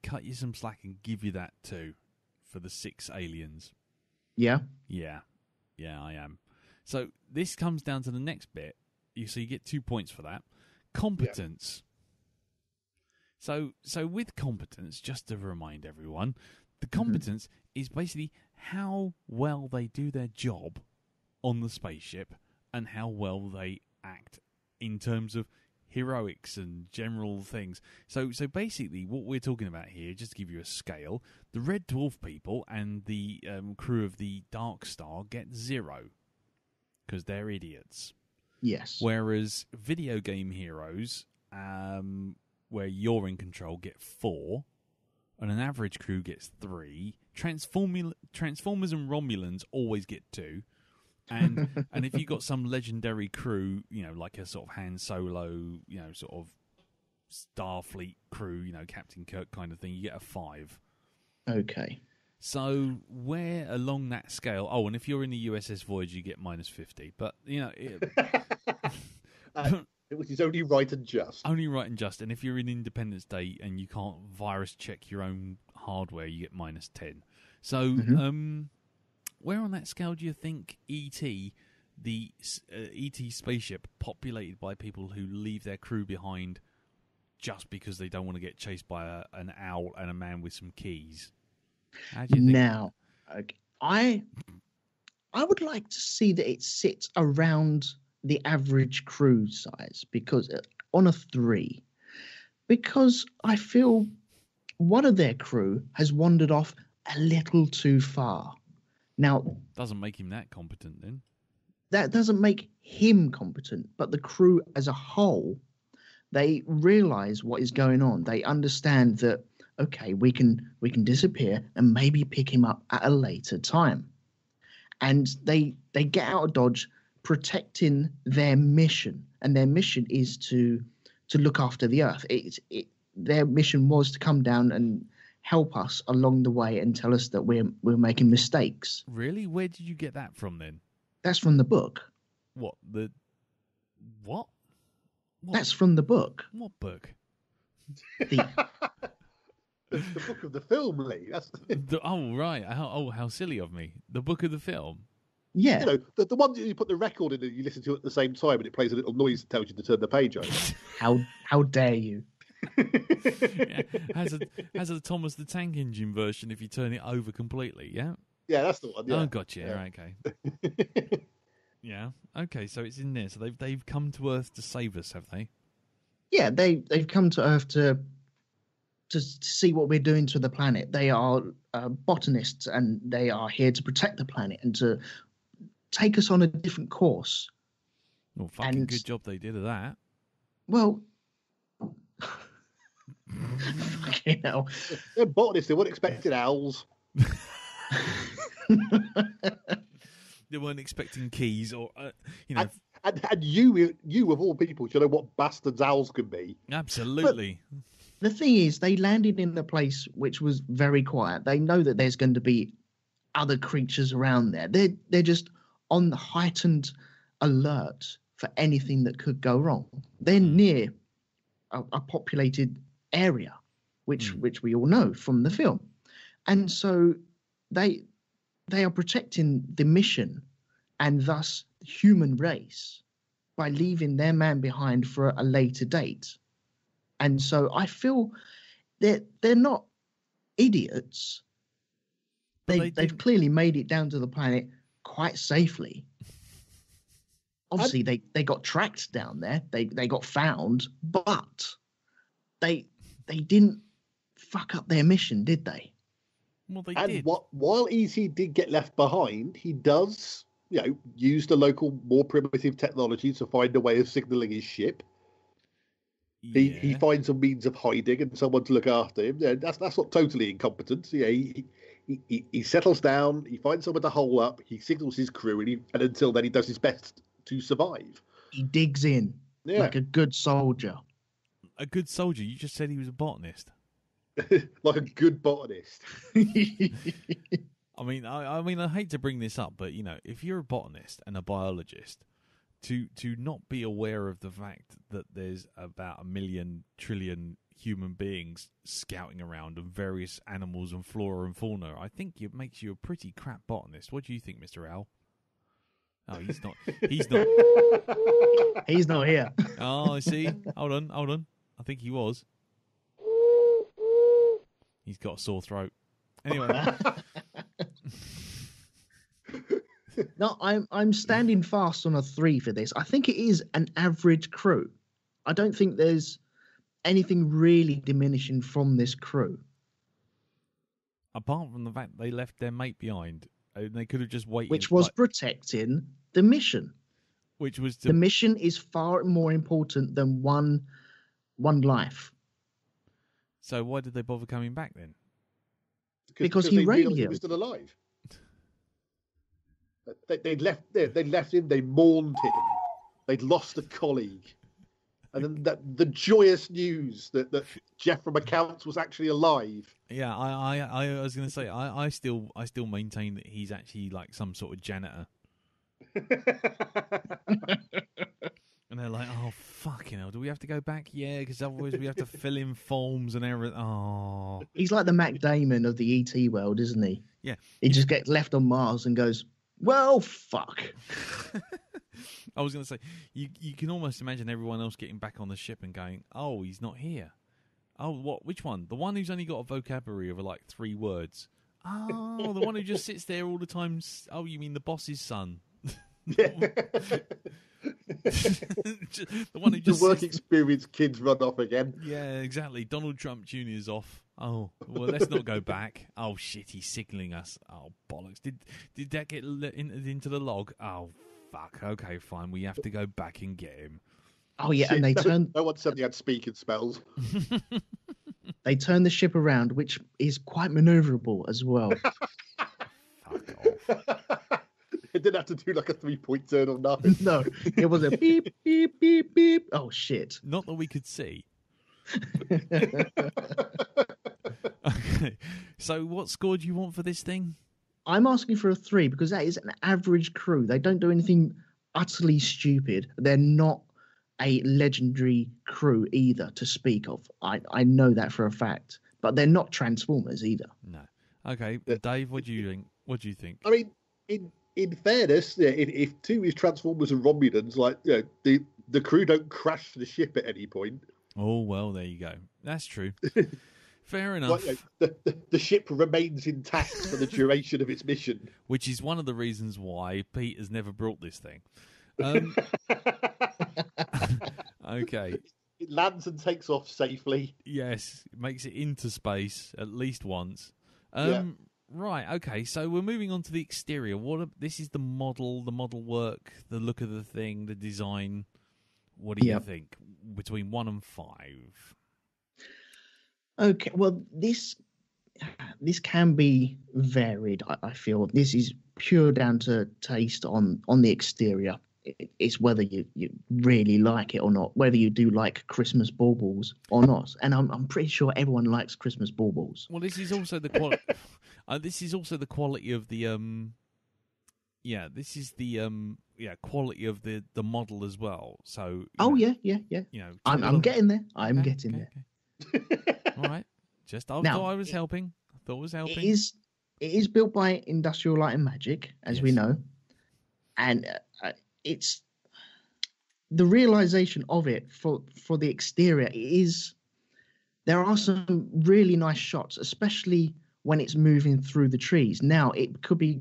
cut you some slack and give you that 2 for the 6 aliens. Yeah? Yeah, I am. So this comes down to the next bit. You get 2 points for that. Competence. Yeah. So with competence, just to remind everyone, the competence is basically how well they do their job on the spaceship and how well they act in terms of heroics and general things. So basically what we're talking about here, just to give you a scale, the Red Dwarf people and the crew of the Dark Star get 0 because they're idiots. Yes. Whereas video game heroes, where you're in control, get 4, and an average crew gets 3. Transformers and Romulans always get 2. And if you got some legendary crew, like a sort of Han Solo, sort of Starfleet crew, Captain Kirk kind of thing, you get a 5. Okay. So where along that scale? Oh, and if you're in the USS Voyager, you get -50. But which is only right and just. Only right and just. And if you're in Independence Day and you can't virus check your own hardware, you get -10. So, where on that scale do you think E.T., the E.T. spaceship, populated by people who leave their crew behind just because they don't want to get chased by an owl and a man with some keys? How do you think? Now, I would like to see that it sits around the average crew size, because on a 3, because I feel one of their crew has wandered off a little too far. Now, doesn't make him that competent then. That doesn't make him competent, but the crew as a whole, they realize what is going on. They understand that, okay, we can disappear and maybe pick him up at a later time. And they get out of Dodge protecting their mission, and their mission is to look after the Earth. Their mission was to come down and help us along the way and tell us that we're making mistakes. Really? Where did you get that from then? That's from the book. What? What? That's from the book. What book? The book of the film, Lee. Oh, right. How silly of me. The book of the film. Yeah. The one that you put the record in and you listen to it at the same time and it plays a little noise that tells you to turn the page over. How dare you? Yeah. Has a Thomas the Tank Engine version if you turn it over completely, yeah? Yeah, that's the one. Yeah. Oh, gotcha. Yeah. Right, okay. Yeah. Okay, so it's in there. So they've come to Earth to save us, have they? Yeah, they've come to Earth to see what we're doing to the planet. They are botanists, and they are here to protect the planet and to take us on a different course. Well, fucking good job they did of that. Well, fucking hell. They're botanists. They weren't expecting owls. They weren't expecting keys or, And you of all people should know what bastards owls can be. Absolutely. But the thing is, they landed in a place which was very quiet. They know that there's going to be other creatures around there. They're just on the heightened alert for anything that could go wrong. They're near a populated area, which we all know from the film. And so they are protecting the mission and thus the human race by leaving their man behind for a later date. And so I feel they're not idiots. They've clearly made it down to the planet quite safely. Obviously, they got tracked down there. They got found, but they didn't fuck up their mission, did they? Well, they and did. While E.T. did get left behind, he does, use the local, more primitive technology to find a way of signalling his ship. He finds a means of hiding and someone to look after him. Yeah, that's not totally incompetent. Yeah, he settles down. He finds someone to hole up. He signals his crew, and until then, he does his best to survive. He digs in like a good soldier. A good soldier? You just said he was a botanist. Like a good botanist. I mean, I hate to bring this up, but if you're a botanist and a biologist, to not be aware of the fact that there's about 1 million trillion human beings scouting around and various animals and flora and fauna, I think it makes you a pretty crap botanist. What do you think, Mr. Owl? Oh, he's not. He's not. He's not here. Oh, I see. Hold on. I think he was. He's got a sore throat. Anyway. No, I'm standing fast on a 3 for this. I think it is an average crew. I don't think there's anything really diminishing from this crew. Apart from the fact they left their mate behind. They could have just waited. Which was protecting the mission. Which was the mission is far more important than one life. So why did they bother coming back then? Because he realised he was still alive. They'd left him. They mourned him. They'd lost a colleague, and then the joyous news that Jeff from accounts was actually alive. Yeah, I was going to say I still maintain that he's actually like some sort of janitor. And they're like, oh fucking hell, do we have to go back? Yeah, because otherwise we have to fill in forms and everything. Oh, he's like the Mac Damon of the E.T. world, isn't he? Yeah, he just gets left on Mars and goes, well, fuck. I was going to say, you can almost imagine everyone else getting back on the ship and going, oh, he's not here. Oh, what? Which one? The one who's only got a vocabulary of like 3 words. Oh, the one who just sits there all the time. Oh, you mean the boss's son? The one who just the work experience kids run off again. Yeah, exactly. Donald Trump Jr.'s off. Oh, well, let's not go back. Oh shit, he's signalling us. Oh bollocks! Did that get into the log? Oh fuck. Okay, fine. We have to go back and get him. Oh yeah, shit, and they turned. No one said they had speaking spells. They turned the ship around, which is quite manoeuvrable as well. Fuck off. It didn't have to do like a 3-point turn or nothing. No, it was a beep, beep, beep, beep. Oh, shit. Not that we could see. Okay. So what score do you want for this thing? I'm asking for a 3 because that is an average crew. They don't do anything utterly stupid. They're not a legendary crew either to speak of. I know that for a fact. But they're not Transformers either. No. Okay, Dave, what do you think? What do you think? I mean, in fairness, if 2 is Transformers and Romulans, like the crew don't crash the ship at any point. Oh well, there you go. That's true. Fair enough. Like, the ship remains intact for the duration of its mission, which is one of the reasons why Pete has never brought this thing. Okay. It lands and takes off safely. Yes, it makes it into space at least once. Yeah. Right, okay, so we're moving on to the exterior. This is the model work, the look of the thing, the design. What do you think? Between 1 and 5. Okay, well, this can be varied, I feel. This is pure down to taste on the exterior. It's whether you really like it or not, whether you do like Christmas baubles or not. And I'm pretty sure everyone likes Christmas baubles. Well, this is also the quality. This is also the quality of the this is the quality of the model as well. So yeah. I'm getting there. I'm getting there. Okay. All right. Just thought I was helping. I thought I was helping. It is built by Industrial Light and Magic, as we know, and it's the realization of it for the exterior is there are some really nice shots, especially when it's moving through the trees. Now, it could be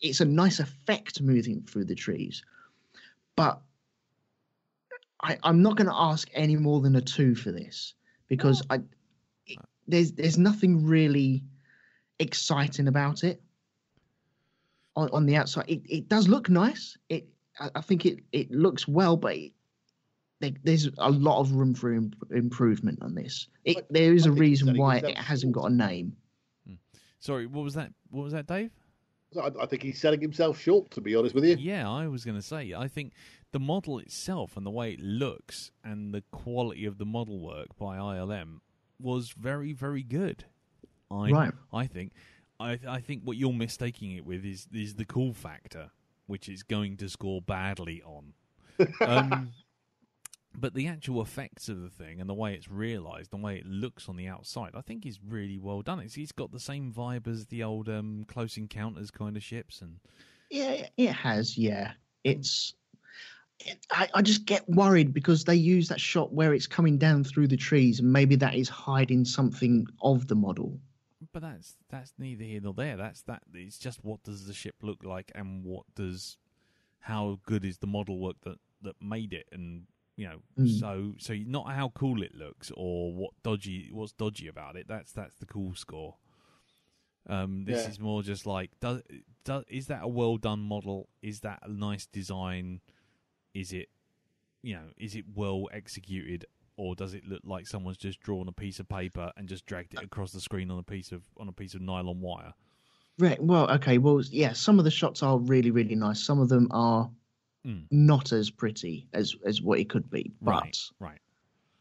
it's a nice effect moving through the trees, but I'm not going to ask any more than a 2 for this because there's nothing really exciting about it on the outside. It does look nice. I think it looks well, but there's a lot of room for improvement on this. There is a reason why it hasn't got a name. Sorry, what was that? What was that, Dave? I think he's selling himself short, to be honest with you. Yeah, I was going to say, I think the model itself and the way it looks and the quality of the model work by ILM was very, very good. Right. I think what you're mistaking it with is the cool factor, which is going to score badly on. But the actual effects of the thing and the way it's realised, the way it looks on the outside, I think is really well done. It's got the same vibe as the old Close Encounters kind of ships, and yeah, it has. Yeah, I just get worried because they use that shot where it's coming down through the trees, and maybe that is hiding something of the model. But that's neither here nor there. It's just what does the ship look like, and how good is the model work that made it, and so not how cool it looks or what's dodgy about it. That's the cool score. This is more just like, is that a well done model? Is that a nice design? Is it well executed, or does it look like someone's just drawn a piece of paper and just dragged it across the screen on a piece of nylon wire? Right. Well, okay. Well, yeah. Some of the shots are really, really nice. Some of them are not as pretty as what it could be. But right.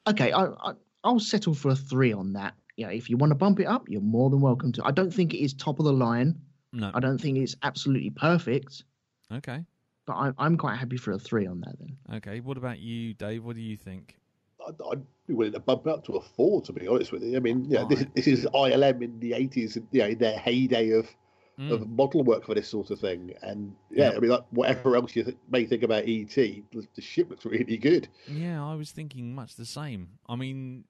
Okay, I'll settle for a 3 on that. If you want to bump it up, you're more than welcome to. I don't think it is top of the line. No. I don't think it's absolutely perfect. Okay. But I'm quite happy for a 3 on that then. Okay. What about you, Dave? What do you think? I'd be willing to bump it up to a 4, to be honest with you. I mean, this is ILM in the 80s, in their heyday of model work for this sort of thing. And I mean, like, whatever else you may think about E.T., the ship looks really good. Yeah, I was thinking much the same. I mean,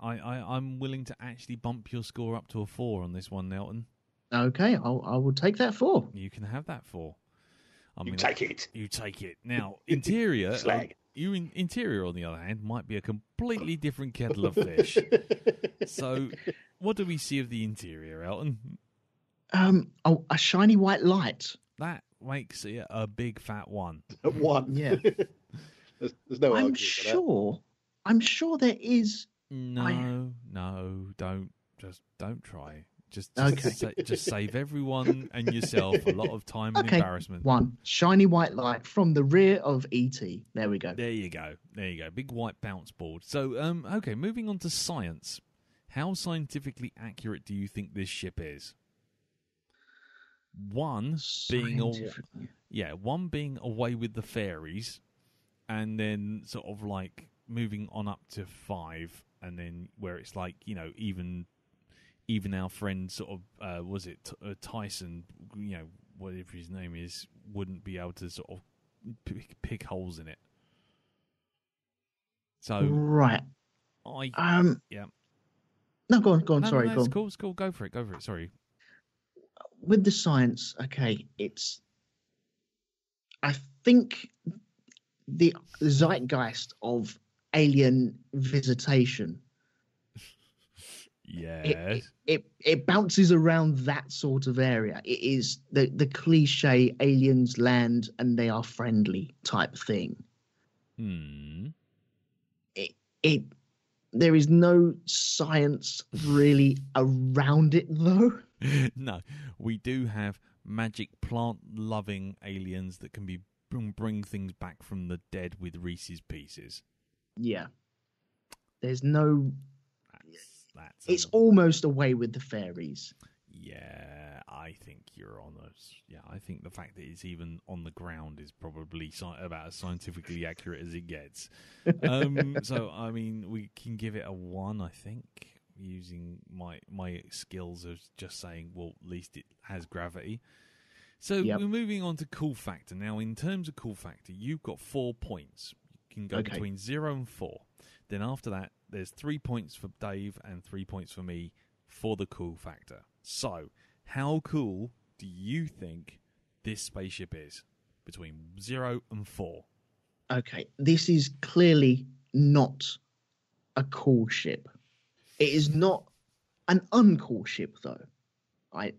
I'm willing to actually bump your score up to a 4 on this one, Elton. Okay, I will take that 4. You can have that 4. You take it. You take it. Now, interior... Slag. Interior, on the other hand, might be a completely different kettle of fish. So, what do we see of the interior, Elton? A shiny white light. That makes it a big fat 1. 1. Yeah. there's no argument. I'm sure there is. No, don't try. Just save everyone and yourself a lot of time and embarrassment. 1 shiny white light from the rear of E.T. There we go. There you go. Big white bounce board. So, okay, moving on to science. How scientifically accurate do you think this ship is? One being away with the fairies, and then sort of like moving on up to 5, and then where it's like, even our friend sort of was it Tyson, whatever his name is, wouldn't be able to sort of pick holes in it. So right, yeah. No, go on. Sorry, go on. It's cool. Go for it. Sorry. With the science, I think the zeitgeist of alien visitation. Yes. It bounces around that sort of area. It is the cliche aliens land and they are friendly type thing. There is no science really around it, though. No, we do have magic plant-loving aliens that can bring things back from the dead with Reese's Pieces. Yeah. There's no... It's almost away with the fairies. Yeah, I think you're on us. Yeah, I think the fact that it's even on the ground is probably about as scientifically accurate as it gets. So, I mean, we can give it a 1, I think, using my skills of just saying, well, at least it has gravity. So we're moving on to cool factor. Now, in terms of cool factor, you've got 4 points. You can go between 0 and 4. Then after that, there's 3 points for Dave and 3 points for me for the cool factor. So, how cool do you think this spaceship is between 0 and 4? Okay, this is clearly not a cool ship. It is not an uncool ship, though, I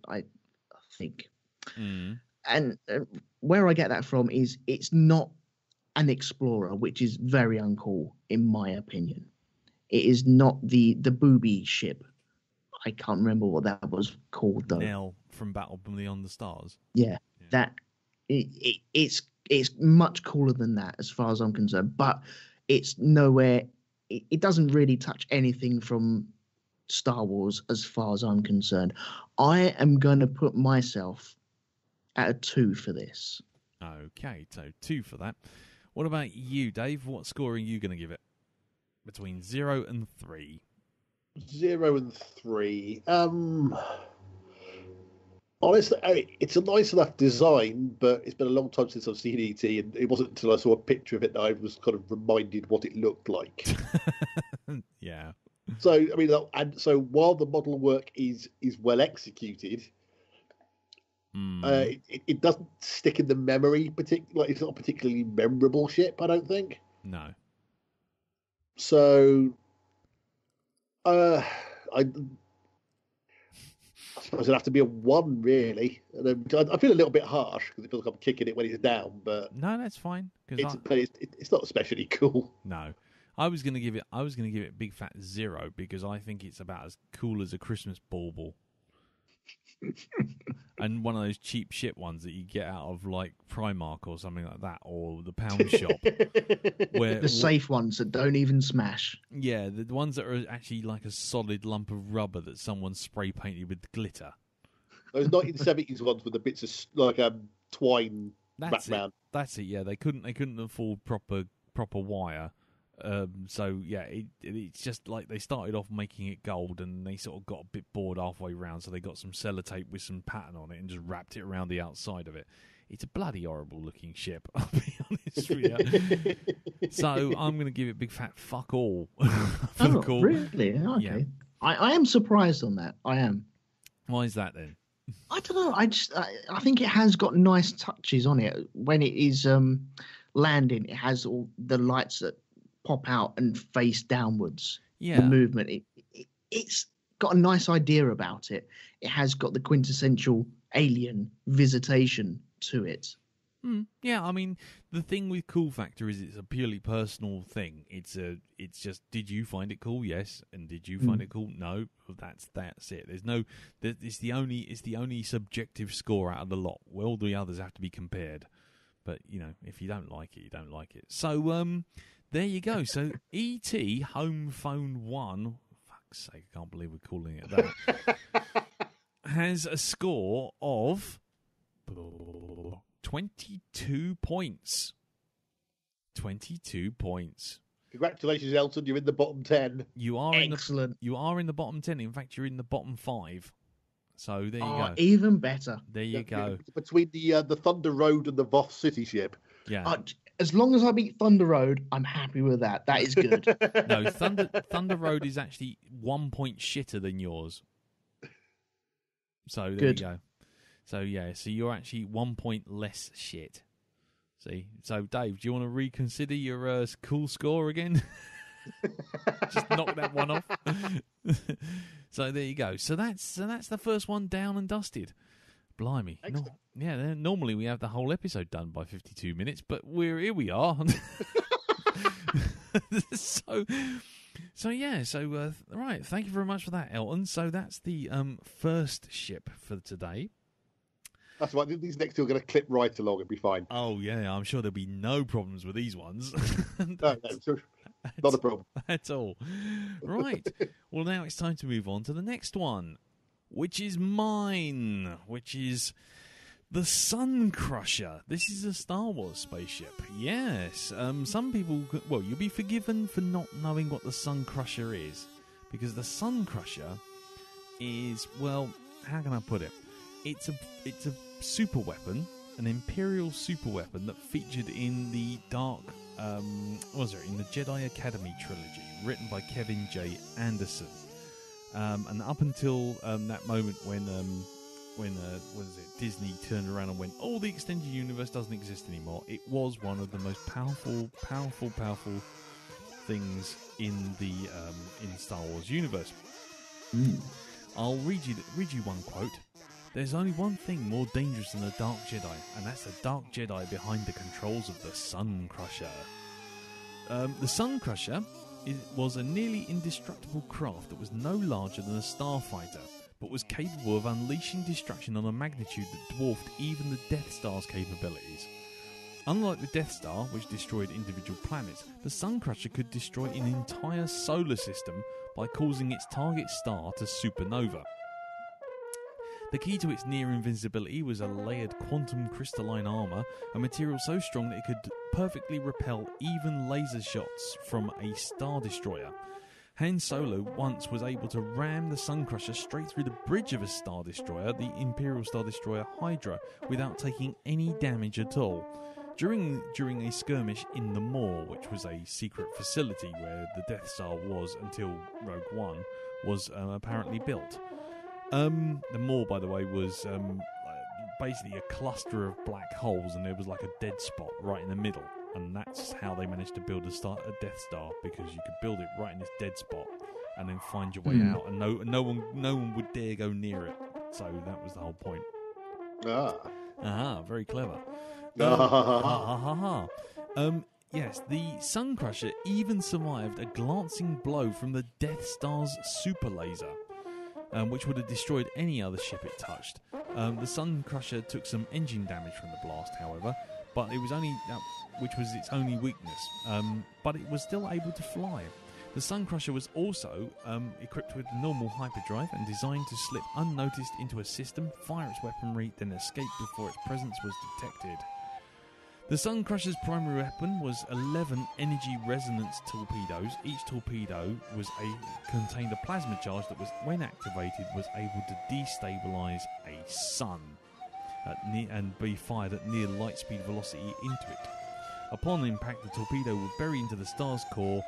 think. And where I get that from is it's not an explorer, which is very uncool in my opinion. It is not the booby ship. I can't remember what that was called though. Nell from Battle Beyond the Stars. Yeah. That it's much cooler than that as far as I'm concerned, but it's nowhere. It doesn't really touch anything from Star Wars as far as I'm concerned. I am going to put myself at a 2 for this. Okay, so 2 for that. What about you, Dave? What score are you going to give it? Between 0 and 3. 0 and 3. Honestly, it's a nice enough design, but it's been a long time since I've seen E.T., and it wasn't until I saw a picture of it that I was kind of reminded what it looked like. Yeah. So, I mean, and so while the model work is well executed, it doesn't stick in the memory. It's not a particularly memorable ship, I don't think. No. So, I suppose it'd have to be a 1, really. And I feel a little bit harsh because it feels like I'm kicking it when it's down, but No, that's fine. it's not especially cool. No. I was going to give it a big fat 0 because I think it's about as cool as a Christmas bauble. And one of those cheap shit ones that you get out of like Primark or something like that, or the pound shop. The safe ones that don't even smash. Yeah, the ones that are actually like a solid lump of rubber that someone spray painted with glitter. Those 1970s ones with the bits of like twine wrapped That's round. That's it. Yeah, they couldn't afford proper wire. So yeah, it's just like they started off making it gold, and they sort of got a bit bored halfway round, so they got some sellotape with some pattern on it and just wrapped it around the outside of it. It's a bloody horrible looking ship, I'll be honest with you. So I'm going to give it big fat fuck all. Really? Okay. Yeah. I am surprised on that. I am. Why is that then? I don't know. I think it has got nice touches on it when it is landing. It has all the lights that pop out and face downwards. Yeah. The movement. It's got a nice idea about it. It has got the quintessential alien visitation to it. Yeah, I mean, the thing with cool factor is it's a purely personal thing. It's just, did you find it cool? Yes. And did you find it cool? No. Well, that's it. It's the only subjective score out of the lot. Well, the others have to be compared. But, if you don't like it, you don't like it. So, there you go. So, E.T. Home Phone 1, fuck's sake, I can't believe we're calling it that, has a score of 22 points. 22 points. Congratulations, Elton. You're in the bottom 10. You are excellent. You are in the bottom 10. In fact, you're in the bottom 5. So there you go. Even better. There you go. Between the Thunder Road and the Voth City ship. Yeah. As long as I beat Thunder Road, I'm happy with that. That is good. No, Thunder Road is actually 1 point shitter than yours. So there you go. So yeah, so you're actually 1 point less shit. See? So Dave, do you want to reconsider your cool score again? Just knock that one off. So there you go. So that's the first one down and dusted. Blimey. Normally we have the whole episode done by 52 minutes, but here we are. Right, thank you very much for that, Elton. So that's the first ship for today. That's right. These next two are going to clip right along and be fine. Oh yeah, I'm sure there'll be no problems with these ones. No, not a problem at all. Right. Well, now it's time to move on to the next one, which is mine, which is the Suncrusher. This is a Star Wars spaceship. Yes. Some people, you'll be forgiven for not knowing what the Suncrusher is, because the Suncrusher is, how can I put it? It's a super weapon, an Imperial super weapon that featured in the in the Jedi Academy trilogy, written by Kevin J. Anderson. And up until that moment when Disney turned around and went, the extended universe doesn't exist anymore, it was one of the most powerful things in the Star Wars universe. I'll read you one quote. There's only one thing more dangerous than a Dark Jedi, and that's the Dark Jedi behind the controls of the Suncrusher. The Suncrusher was a nearly indestructible craft that was no larger than a starfighter, but was capable of unleashing destruction on a magnitude that dwarfed even the Death Star's capabilities. Unlike the Death Star, which destroyed individual planets, the Suncrusher could destroy an entire solar system by causing its target star to supernova. The key to its near invincibility was a layered quantum crystalline armour, a material so strong that it could perfectly repel even laser shots from a Star Destroyer. Han Solo once was able to ram the Suncrusher straight through the bridge of a Star Destroyer, the Imperial Star Destroyer Hydra, without taking any damage at all. During a skirmish in the Maw, which was a secret facility where the Death Star was until Rogue One was apparently built. The Maw, by the way, was basically a cluster of black holes, and there was like a dead spot right in the middle, and that's how they managed to build a Death Star, because you could build it right in this dead spot and then find your way out, and no one would dare go near it. So that was the whole point. Very clever. Yes, the Suncrusher even survived a glancing blow from the Death Star's super laser, which would have destroyed any other ship it touched. The Suncrusher took some engine damage from the blast, however, but it was only which was its only weakness. But it was still able to fly. The Suncrusher was also equipped with a normal hyperdrive and designed to slip unnoticed into a system, fire its weaponry, then escape before its presence was detected. The Suncrusher's primary weapon was 11 energy resonance torpedoes. Each torpedo contained a plasma charge that, when activated, was able to destabilize a sun and be fired at near light speed velocity into it. Upon impact, the torpedo would bury into the star's core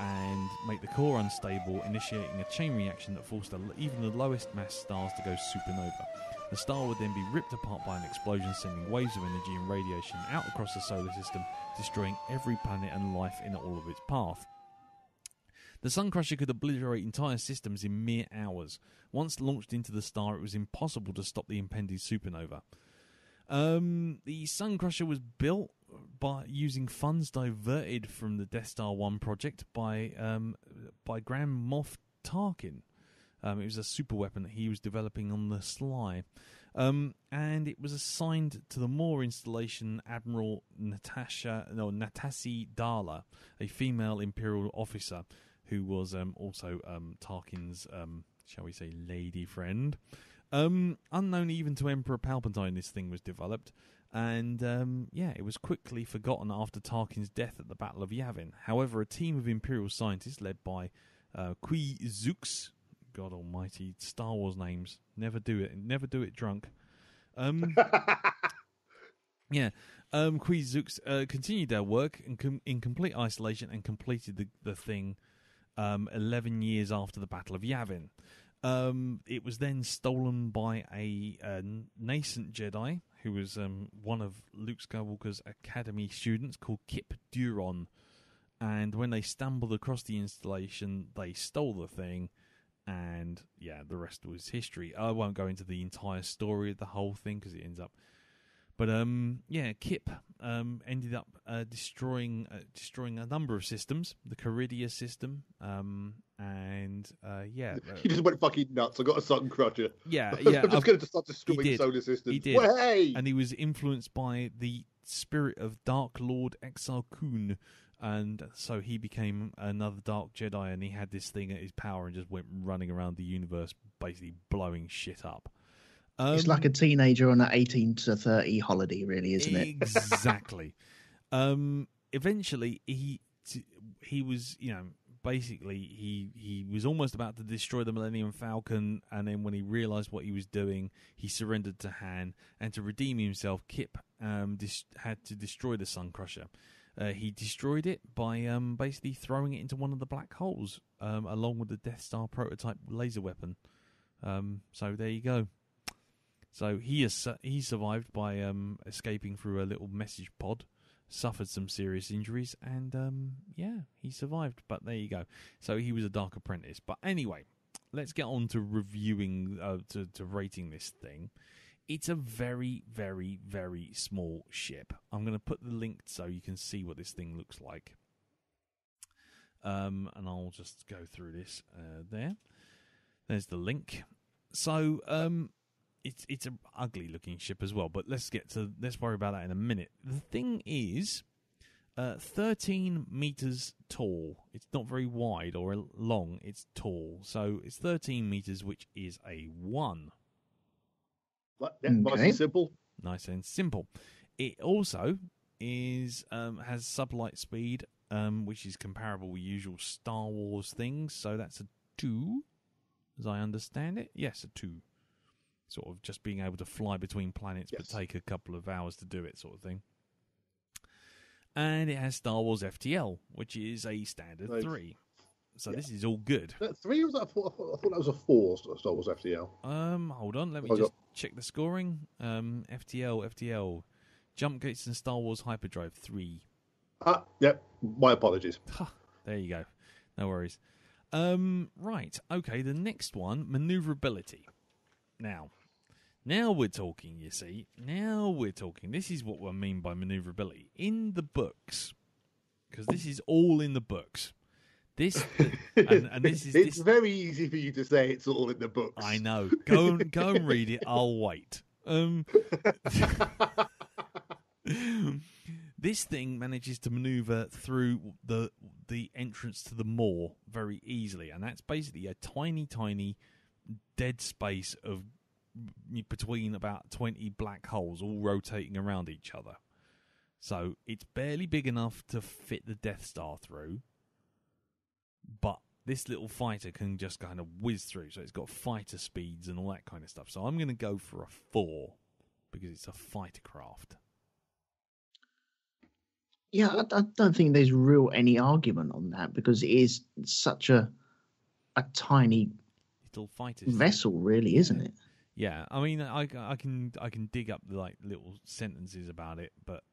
and make the core unstable, initiating a chain reaction that forced even the lowest mass stars to go supernova. The star would then be ripped apart by an explosion, sending waves of energy and radiation out across the solar system, destroying every planet and life in all of its path. The Suncrusher could obliterate entire systems in mere hours. Once launched into the star, it was impossible to stop the impending supernova. The Suncrusher was built by using funds diverted from the Death Star 1 project by Grand Moff Tarkin. It was a super weapon that he was developing on the sly. And it was assigned to the Maw installation Admiral Natassi Dala, a female Imperial officer who was also Tarkin's, shall we say, lady friend. Unknown even to Emperor Palpatine, this thing was developed. And, it was quickly forgotten after Tarkin's death at the Battle of Yavin. However, a team of Imperial scientists led by Qui Zux, God almighty, Star Wars names, never do it drunk. Qui Zux continued their work in complete isolation and completed the thing 11 years after the Battle of Yavin. It was then stolen by a nascent Jedi who was one of Luke Skywalker's Academy students called Kip Duron. And when they stumbled across the installation, they stole the thing. And, the rest was history. I won't go into the entire story of the whole thing because it ends up... But, Kip ended up destroying a number of systems. The Caridia system, He just went fucking nuts. I got a Suncrusher. Yeah. I'm just going to start destroying solar systems. He did. Way! And he was influenced by the spirit of Dark Lord Exar Kun. And so he became another Dark Jedi, and he had this thing at his power and just went running around the universe, basically blowing shit up. It's like a teenager on an 18 to 30 holiday, really, isn't it? Exactly. Eventually, he was, basically he was almost about to destroy the Millennium Falcon, and then when he realised what he was doing, he surrendered to Han, and to redeem himself, Kip had to destroy the Suncrusher. He destroyed it by basically throwing it into one of the black holes, along with the Death Star prototype laser weapon. So there you go. So he survived by escaping through a little message pod, suffered some serious injuries, and he survived. But there you go. So he was a Dark Apprentice. But anyway, let's get on to reviewing, to rating this thing. It's a very, very, very small ship. I'm going to put the link so you can see what this thing looks like. And I'll just go through this There's the link. So it's an ugly looking ship as well, but let's worry about that in a minute. The thing is 13 meters tall. It's not very wide or long, it's tall. So it's 13 meters, which is a 1. Nice and simple. Nice and simple. It also is has sublight speed, which is comparable with usual Star Wars things. So that's a 2, as I understand it. Yes, a 2. Sort of just being able to fly between planets, but take a couple of hours to do it, sort of thing. And it has Star Wars FTL, which is a standard 3. So this is all good. 3 was that 4? I thought that was a 4 Star Wars FTL. Hold on, let me just check the scoring. FTL. Jump Gates and Star Wars Hyperdrive 3. Yep. My apologies. There you go. No worries. Right. Okay. The next one, maneuverability. Now we're talking. You see. Now we're talking. This is what I mean by maneuverability in the books, because this is all in the books. This and this is. It's very easy for you to say it's all in the books. I know. Go and read it. I'll wait. This thing manages to maneuver through the entrance to the maw very easily, and that's basically a tiny dead space of between about 20 black holes all rotating around each other. So it's barely big enough to fit the Death Star through, but this little fighter can just kind of whiz through. So it's got fighter speeds and all that kind of stuff. So I'm going to go for a 4 because it's a fighter craft. Yeah, I don't think there's any argument on that, because it is such a tiny little fighter vessel, really, isn't it? Yeah, I mean, I can dig up the little sentences about it, but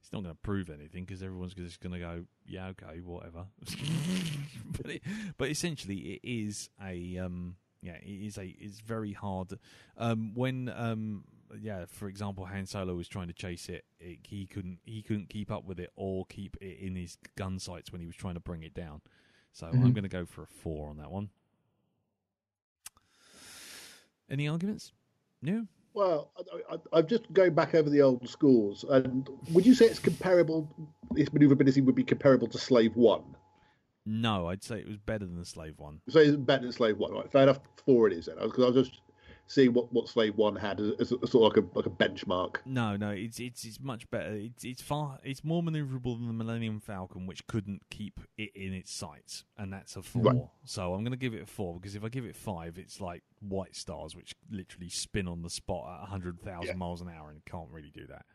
it's not going to prove anything because everyone's just going to go, yeah, okay, whatever. but essentially, it is it's very hard. For example, Han Solo was trying to chase it. He couldn't keep up with it or keep it in his gun sights when he was trying to bring it down. So I'm going to go for a 4 on that one. Any arguments? No? Well, I'm just going back over the old scores, and would you say it's comparable? Its maneuverability would be comparable to Slave 1? No, I'd say it was better than the Slave 1. So it's better than Slave 1, right? Fair enough. 4 it is then, because I was just seeing what Slave 1 had as sort of like a benchmark. No, it's much better. It's more maneuverable than the Millennium Falcon, which couldn't keep it in its sights, and that's a 4. Right. So I'm going to give it a 4, because if I give it 5, it's like White Stars, which literally spin on the spot at 100,000 miles an hour, and can't really do that.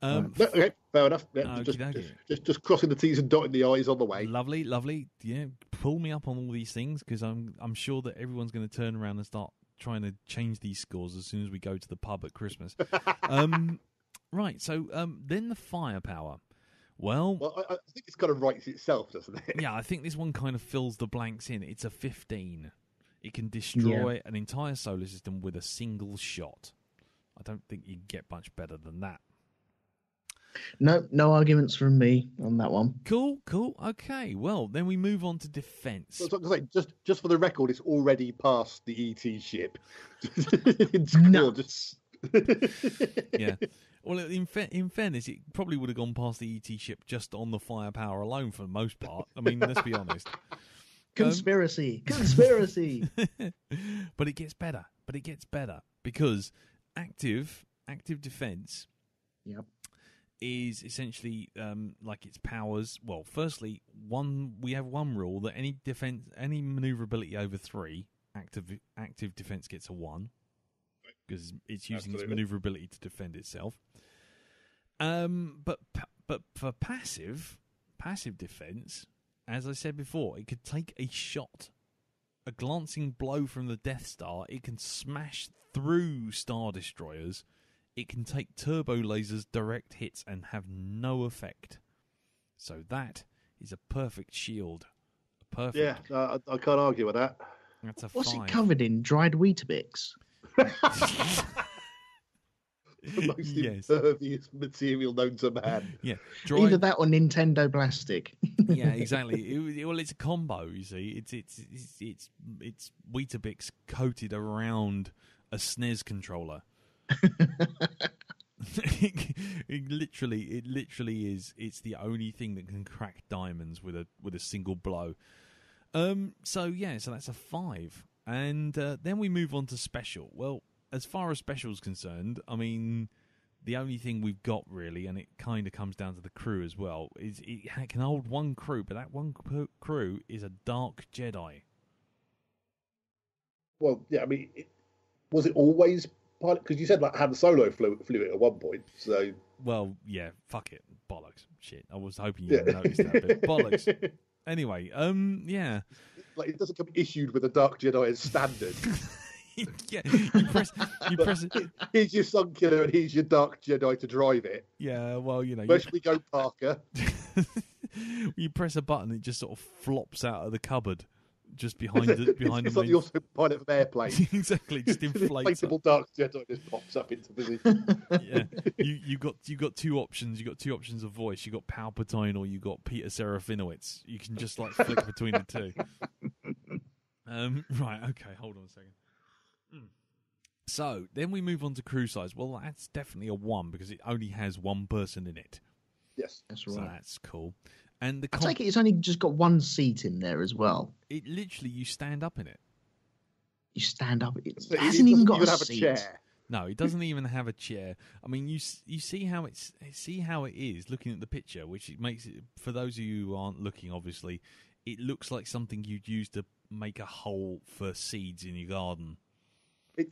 Okay, fair enough. Yeah, just crossing the T's and dotting the I's on the way. Lovely. Yeah, pull me up on all these things, because I'm sure that everyone's going to turn around and start trying to change these scores as soon as we go to the pub at Christmas. Right, so then the firepower. Well, I think it's kind of writes itself, doesn't it? Yeah, I think this one kind of fills the blanks in. It's a 15. It can destroy an entire solar system with a single shot. I don't think you can get much better than that. No arguments from me on that one. Cool. Okay, well, then we move on to defense. Just for the record, it's already past the E.T. ship. Yeah. Well, in fairness, it probably would have gone past the E.T. ship just on the firepower alone for the most part. I mean, let's be honest. Conspiracy. But it gets better. Because active defense. Yep. Is essentially like its powers. Well, firstly, we have one rule that any maneuverability over 3, active defense gets a 1, because it's using its maneuverability to defend itself. But for passive defense, as I said before, it could take a shot, a glancing blow from the Death Star. It can smash through Star Destroyers. It can take turbo lasers, direct hits, and have no effect. So that is a perfect shield. Yeah, I can't argue with that. That's a What's 5. it covered in? Dried Weetabix? The most Yes. impervious material known to man. Yeah, Either that or Nintendo plastic. Yeah, exactly. Well, it's a combo. You see, it's Weetabix coated around a SNES controller. it literally is. It's the only thing that can crack diamonds with a single blow. So that's a 5, and then we move on to special. Well, as far as special is concerned, I mean, the only thing we've got really, and it kind of comes down to the crew as well, is it can hold one crew, but that one crew is a Dark Jedi. Well, yeah, I mean, was it always pilot? Because you said like Han Solo flew it at one point. So, well, yeah, fuck it, bollocks, shit. I was hoping you noticed that bit. Bollocks. Anyway, yeah, like it doesn't come issued with a Dark Jedi as standard. Yeah, you press it. Here's your Sunkiller and here's your Dark Jedi to drive it. Yeah, well, Where should we go, Parker? You press a button, it just sort of flops out of the cupboard just behind the it's like the autopilot from Airplane. Exactly, just inflates. Inflatable Dark Jedi just pops up into position. Yeah, you got 2 options. You got 2 options of voice. You got Palpatine or you got Peter Serafinowicz. You can just like flick between the two. Right. Okay. Hold on a second. So then we move on to crew size. Well, that's definitely a 1 because it only has 1 person in it. Yes, that's right. So that's cool. And I take it it's only just got 1 seat in there as well. It literally, you stand up in it. You stand up. It so hasn't even got have seat. a chair. No, it doesn't even have a chair. I mean, you see how it is looking at the picture, which it makes it, for those of you who aren't looking, obviously, it looks like something you'd use to make a hole for seeds in your garden.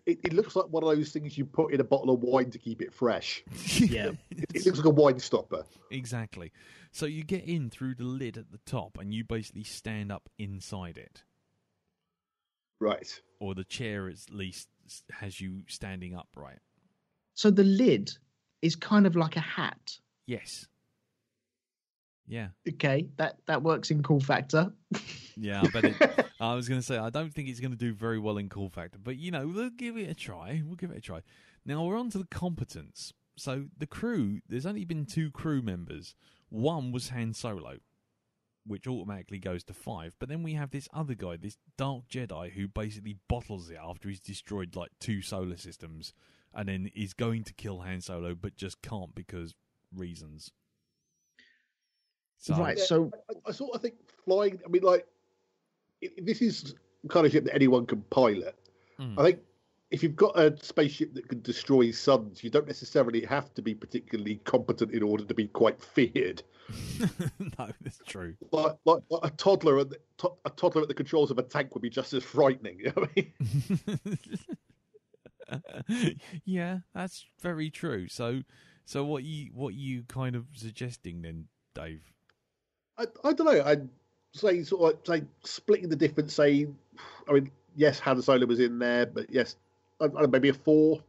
It looks like one of those things you put in a bottle of wine to keep it fresh. Yeah. It looks like a wine stopper. Exactly. So you get in through the lid at the top and you basically stand up inside it. Right. Or the chair at least has you standing upright. So the lid is kind of like a hat. Yes. Yeah. Okay, that works in Cool Factor. Yeah, I bet it. I was going to say, I don't think it's going to do very well in Cool Factor, but we'll give it a try. Now we're on to the competence. So the crew, there's only been 2 crew members. One was Han Solo, which automatically goes to 5. But then we have this other guy, this Dark Jedi, who basically bottles it after he's destroyed like 2 solar systems, and then is going to kill Han Solo, but just can't because reasons. So, Right, so I sort of think flying. I mean, like this is the kind of ship that anyone can pilot. I think if you've got a spaceship that can destroy suns, you don't necessarily have to be particularly competent in order to be quite feared. No, that's true. Like a toddler at the controls of a tank would be just as frightening. You know what I mean? Yeah, that's very true. So what you kind of suggesting then, Dave? I don't know. I'd say splitting the difference. Say, I mean, yes, Han Solo was in there, but yes, I don't know, maybe a 4.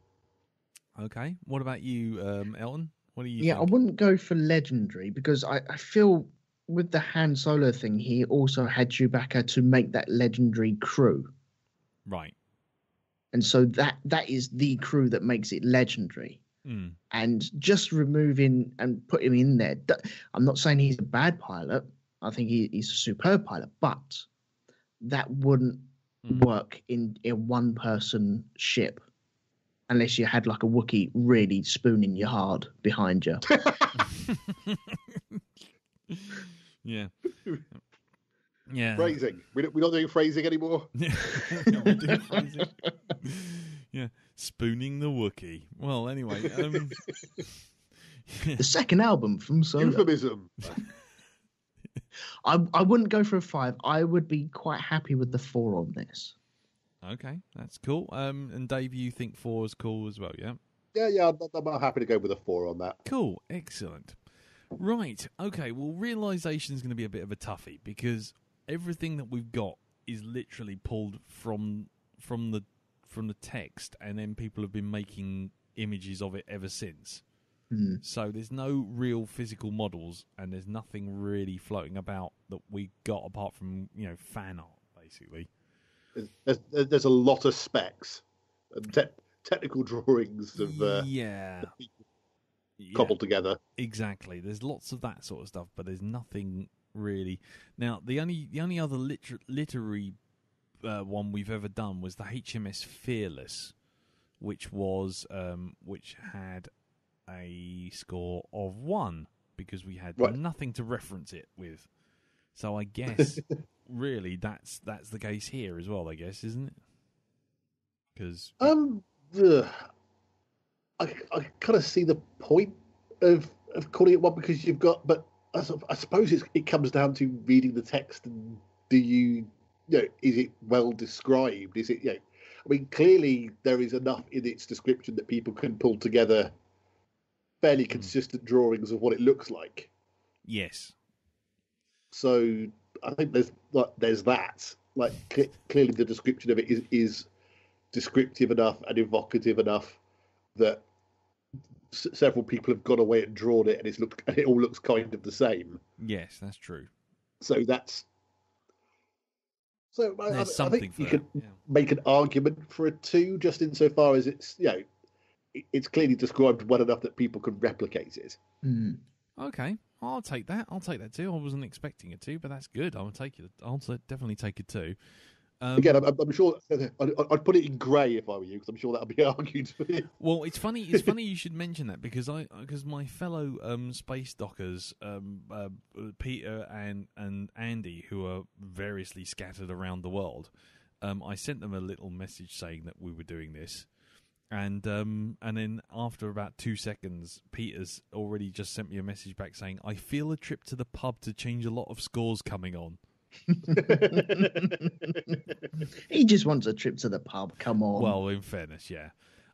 Okay. What about you, Elton? What do you? Yeah, think? I wouldn't go for legendary because I feel with the Han Solo thing, he also had Chewbacca to make that legendary crew. Right. And so that is the crew that makes it legendary. And just removing and put him in there, I'm not saying he's a bad pilot. I think he's a superb pilot, but that wouldn't work in a one-person ship unless you had like a Wookiee really spooning you hard behind you. Yeah. Yeah. Phrasing. We're not doing phrasing anymore. Yeah. No, we're doing phrasing. Yeah. Spooning the Wookiee. Well, anyway. The second album from Solo. Euphemism. I wouldn't go for a 5. I would be quite happy with the 4 on this. Okay, that's cool. And Dave, you think 4 is cool as well, yeah? Yeah, I'm happy to go with a 4 on that. Cool, excellent. Right, okay, well, realisation is going to be a bit of a toughie because everything that we've got is literally pulled from the text, and then people have been making images of it ever since. So there's no real physical models, and there's nothing really floating about that we got apart from fan art, basically. There's a lot of specs and technical drawings of yeah, cobbled together. Exactly. There's lots of that sort of stuff, but there's nothing really. Now, the only other literary one we've ever done was the HMS Fearless, which had a score of 1 because we had nothing to reference it with. So I guess really that's the case here as well. I guess, isn't it? Because I kind of see the point of calling it one because you've got, but I suppose it comes down to reading the text and is it well described? Is it, I mean, clearly there is enough in its description that people can pull together fairly consistent drawings of what it looks like. Yes. So I think there's that. Like clearly the description of it is descriptive enough and evocative enough that several people have gone away and drawn it, and it all looks kind of the same. Yes, that's true. So I think you could make an argument for a 2, just insofar as it's it's clearly described well enough that people can replicate it. Mm. Okay, I'll take that. I'll take that too. I wasn't expecting a 2, but that's good. I'll take it. I'll definitely take a 2. Again, I'm sure I'd put it in grey if I were you, because I'm sure that'll be argued. Well, it's funny. It's funny you should mention that because my fellow space dockers, Peter and Andy, who are variously scattered around the world, I sent them a little message saying that we were doing this, and then after about 2 seconds, Peter's already just sent me a message back saying, "I feel a trip to the pub to change a lot of scores coming on." He just wants a trip to the pub. Come on. Well, in fairness, yeah.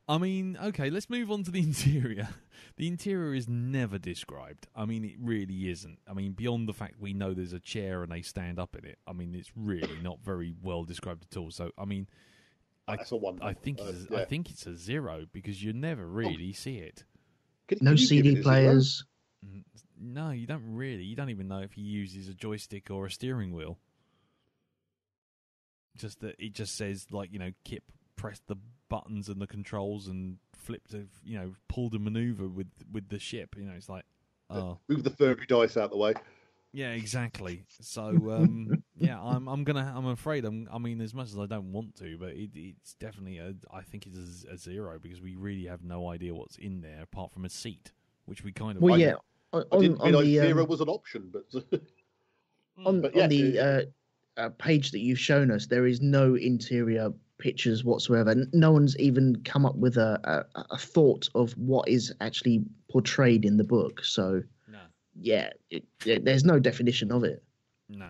I mean, okay, let's move on to the interior. The interior is never described. I mean, it really isn't. I mean, beyond the fact we know there's a chair and they stand up in it, I mean, it's really not very well described at all. So, I mean, I think it's a 0 because you never really see it. No CD players. No, you don't really. You don't even know if he uses a joystick or a steering wheel. Just that it just says, like, Kip pressed the buttons and the controls and flipped to, pulled a maneuver with the ship. It's like, move the furry dice out the way. Yeah, exactly. So, yeah, I'm afraid. I mean, as much as I don't want to, but it's definitely I think it's a 0 because we really have no idea what's in there apart from a seat, which we kind of. Well, yeah. I didn't realise 0 was an option, but on the page that you've shown us, there is no interior pictures whatsoever. No one's even come up with a thought of what is actually portrayed in the book. So, there's no definition of it. No.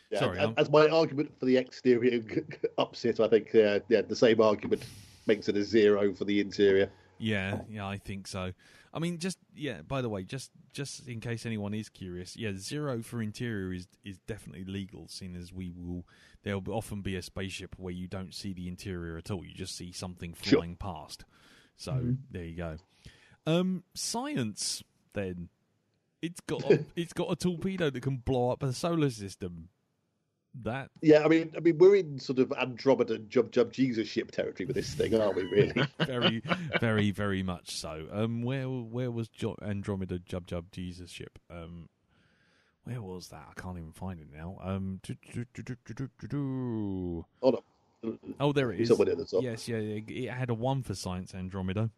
Yeah, sorry. As my argument for the exterior ups it, I think the same argument makes it a 0 for the interior. Yeah, I think so. I mean, by the way, just in case anyone is curious, 0 for interior is definitely legal, seeing as there'll often be a spaceship where you don't see the interior at all. You just see something flying past. So, There you go. Science, then. It's got a torpedo that can blow up a solar system. I mean, we're in sort of Andromeda Jub Jesus ship territory with this thing, aren't we? Really, very, very, very much so. Where was Andromeda Jub Jesus ship? Where was that? I can't even find it now. Oh, there it is. Somewhere near the top. Yes, it had a 1 for science. Andromeda.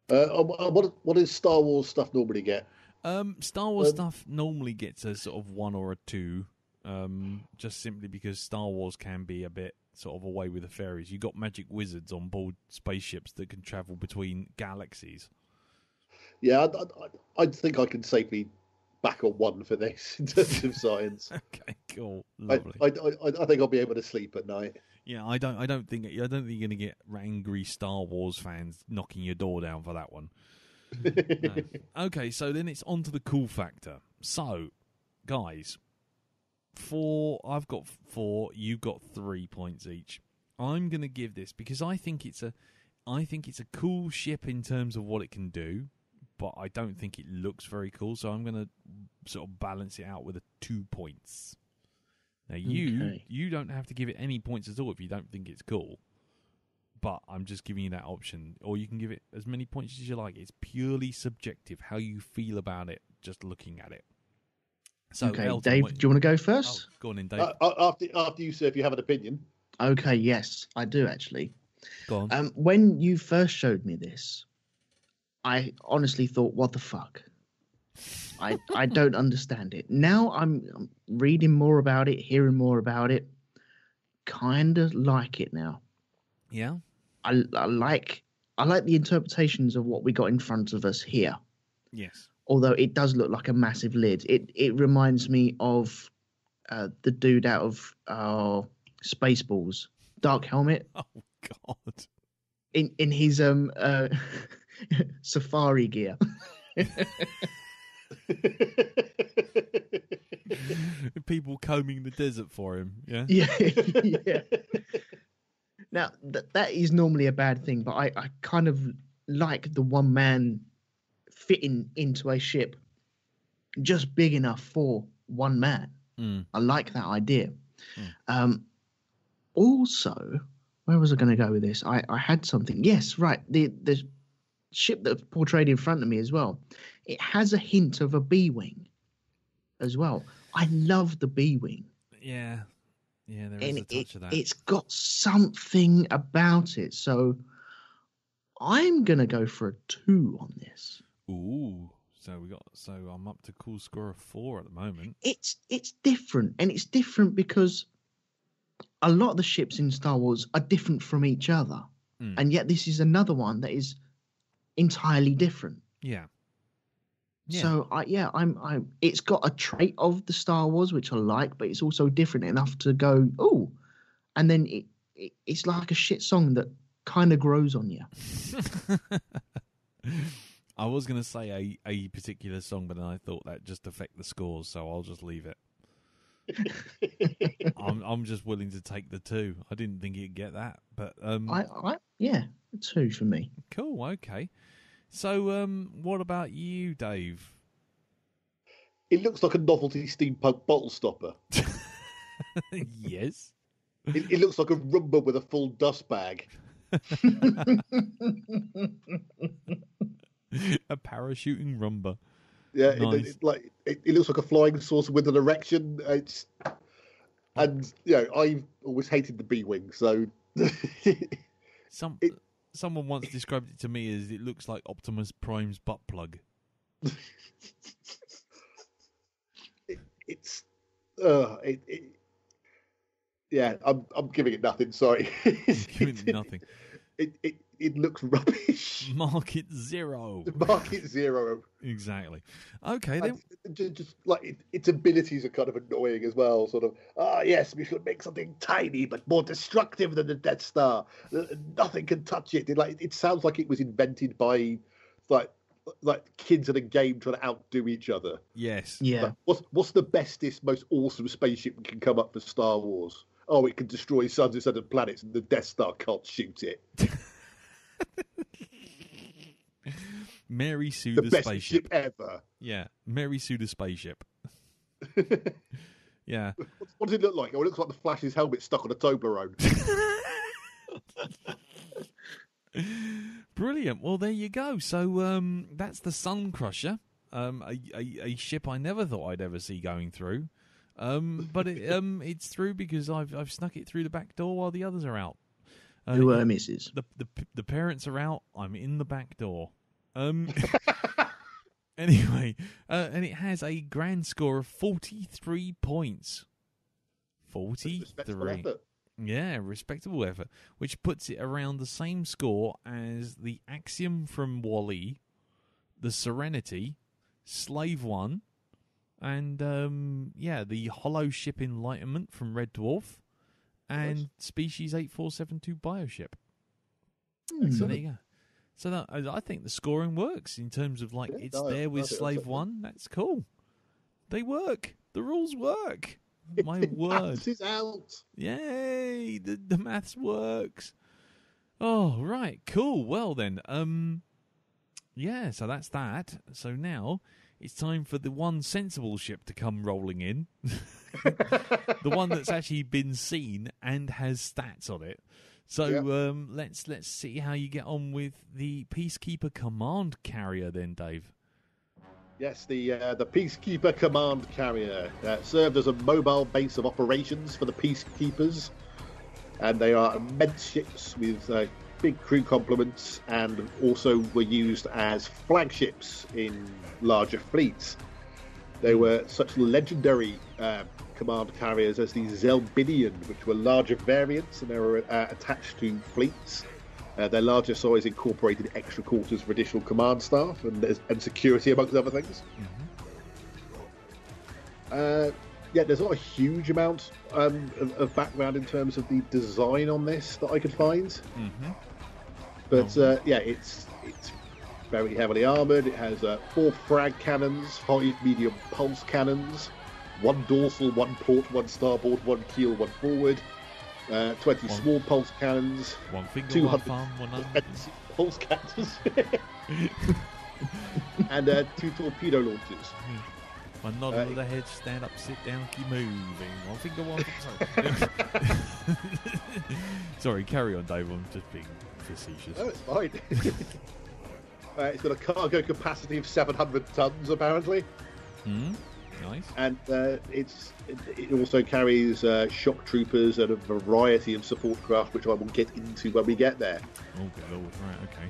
What does Star Wars stuff normally get? Star Wars stuff normally gets a sort of 1 or a 2. Just simply because Star Wars can be a bit sort of away with the fairies. You got magic wizards on board spaceships that can travel between galaxies. Yeah, I think I can safely back a 1 for this in terms of science. Okay, cool, lovely. I think I'll be able to sleep at night. Yeah, I don't think you're going to get angry Star Wars fans knocking your door down for that one. No. Okay, so then it's on to the cool factor. So, guys. I've got 4. You've got 3 points each. I'm going to give this because I think it's a cool ship in terms of what it can do, but I don't think it looks very cool. So I'm going to sort of balance it out with a 2 points. Now, you don't have to give it any points at all if you don't think it's cool. But I'm just giving you that option. Or you can give it as many points as you like. It's purely subjective, how you feel about it, just looking at it. So, okay, Elton, Dave, do you want to go first? Go on in, Dave. After you say if you have an opinion. Okay, yes, I do actually. Go on. When you first showed me this, I honestly thought, what the fuck? I don't understand it. Now I'm reading more about it, hearing more about it. Kind of like it now. Yeah? I like the interpretations of what we got in front of us here. Yes. Although it does look like a massive lid. It reminds me of the dude out of Spaceballs, Dark Helmet. Oh, God. In his safari gear. People combing the desert for him, yeah? Yeah. Now, that is normally a bad thing, but I kind of like the one man fitting into a ship just big enough for one man. I like that idea. Also, where was I going to go with this? I had something. Yes, right. The ship that's portrayed in front of me as well. It has a hint of a B-wing as well. I love the B-wing. Yeah. Yeah, there is a touch of that. It's got something about it. So I'm going to go for a 2 on this. Ooh. So I'm up to cool score of 4 at the moment. It's different, and it's different because a lot of the ships in Star Wars are different from each other. And yet this is another one that is entirely different. Yeah. So I'm it's got a trait of the Star Wars which I like, but it's also different enough to go, oh, and then it's like a shit song that kind of grows on you. I was going to say a particular song, but then I thought that just affect the scores, so I'll just leave it. I'm just willing to take the 2. I didn't think you'd get that, but I 2 for me. Cool. Okay. So, what about you, Dave? It looks like a novelty steampunk bottle stopper. Yes. It looks like a Roomba with a full dust bag. A parachuting Roomba. Yeah, Nice. it looks like a flying saucer with an erection. And I've always hated the B-wing, so Someone once described it to me as it looks like Optimus Prime's butt plug. I'm giving it nothing. Sorry, Giving it nothing. It looks rubbish. Mark it 0. Mark it 0. Exactly. Okay, then. Just like its abilities are kind of annoying as well. Sort of, yes, we should make something tiny but more destructive than the Death Star. Nothing can touch it. It sounds like it was invented by like kids in a game trying to outdo each other. Yes. Yeah. Like, what's the bestest, most awesome spaceship that can come up for Star Wars? Oh, it can destroy suns instead of planets, and the Death Star can't shoot it. Mary Sue The the best spaceship. ship ever. Yeah, Mary Sue the spaceship. Yeah. What does it look like? Oh, it looks like the Flash's helmet stuck on a Toblerone. Brilliant. Well, there you go. So that's the Suncrusher, a ship I never thought I'd ever see going through. But it's through because I've snuck it through the back door while the others are out. Who misses? The parents are out. I'm in the back door. Anyway, and it has a grand score of 43 points. 43. Yeah, respectable effort, which puts it around the same score as the Axiom from WALL-E, the Serenity, Slave One, and the Hollow Ship Enlightenment from Red Dwarf, and Species 8472 Bioship. So there you go. So I think the scoring works in terms of there with Slave One. That's cool. They work. The rules work. My word. Maths is out. Yay! The maths works. Oh, right. Cool. Well then, so that's that. So now it's time for the one sensible ship to come rolling in. The one that's actually been seen and has stats on it. So let's see how you get on with the Peacekeeper Command Carrier then, Dave. Yes, the Peacekeeper Command Carrier served as a mobile base of operations for the Peacekeepers, and they are immense ships with big crew complements, and also were used as flagships in larger fleets. They were such legendary command carriers as the Zelbinian, which were larger variants, and they were attached to fleets. Their larger size incorporated extra quarters for additional command staff and security, amongst other things. There's not a huge amount of background in terms of the design on this that I could find. But it's very heavily armoured. It has 4 frag cannons, 5 medium pulse cannons, 1 dorsal, 1 port, 1 starboard, 1 keel, 1 forward, 20 small pulse cannons, 1 finger, 200 1 thumb, 1 pulse cannons, and 2 torpedo launchers. 1 nod of the head, stand up, sit down, keep moving. 1 finger, 1 thumb. Sorry, carry on, Dave. I'm just being facetious. No, it's fine. It's got a cargo capacity of 700 tons, apparently. Nice. And it also carries shock troopers and a variety of support craft, which I will get into when we get there. Oh, good lord. Right, okay.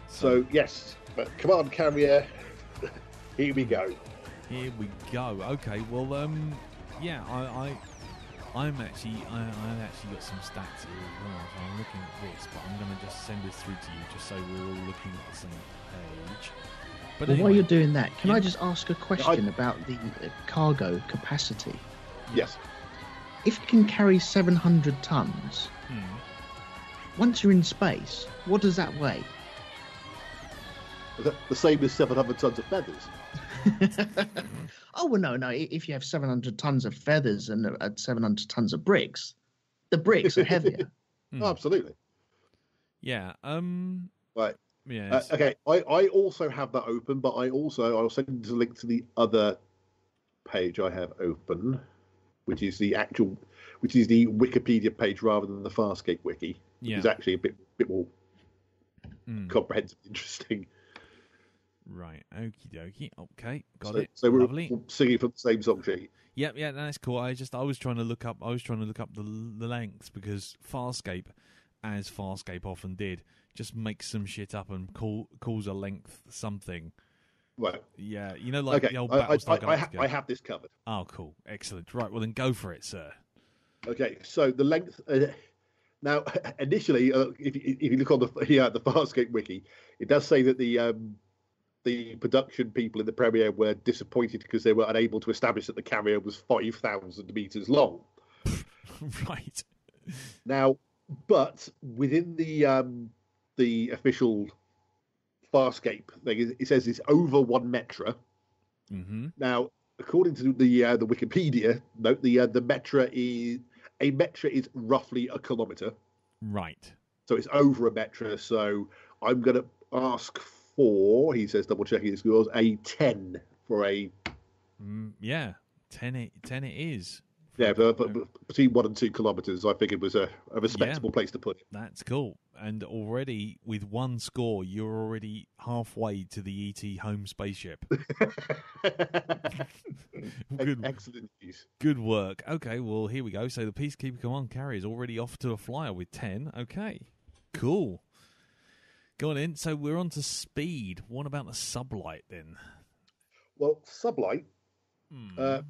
So yes, but command carrier, here we go. Here we go. Okay, well, I've actually got some stats here as well, so I'm looking at this, but I'm going to just send this through to you just so we're all looking at the same page. But well, anyway, while you're doing that, can I just ask a question about the cargo capacity? Yes. If you can carry 700 tons, once you're in space, what does that weigh? The same as 700 tons of feathers. Oh, well, no. If you have 700 tons of feathers and 700 tons of bricks, the bricks are heavier. Oh, absolutely. Yeah. Right. Yeah. Okay. I also have that open, but I'll send you a link to the other page I have open, which is the Wikipedia page rather than the Farscape wiki. Yeah. Which is actually a bit more comprehensive, interesting. Right, okie dokie. Okay, got it. So we're Lovely. singing from the same song sheet. Yep, yeah, that's cool. I was trying to look up the lengths because Farscape, as Farscape often did, just makes some shit up and calls a length something. Right. Yeah, you know, like the old Battlestar Galactica. I have this covered. Oh, cool, excellent. Right, well then go for it, sir. Okay, so the length. Now, initially, if you look on the Farscape wiki, it does say that the production people in the premiere were disappointed because they were unable to establish that the carrier was 5,000 meters long. Right. Now, but within the official Farscape thing, it says it's over 1 metra. Now, according to the Wikipedia note, the metra is roughly a kilometer. Right. So it's over a metra. So I'm going to ask for, he says, double checking his scores, a 10 for a. Yeah, 10 it is. Yeah, but between 1 and 2 kilometres, I figured was a respectable place to put it. That's cool. And already, with 1 score, you're already halfway to the E.T. home spaceship. Excellent news. Good work. Okay, well, here we go. So the Peacekeeper Command Carrier is already off to a flyer with 10. Okay, cool. Go on in. So we're on to speed. What about the sublight then? Well, sublight,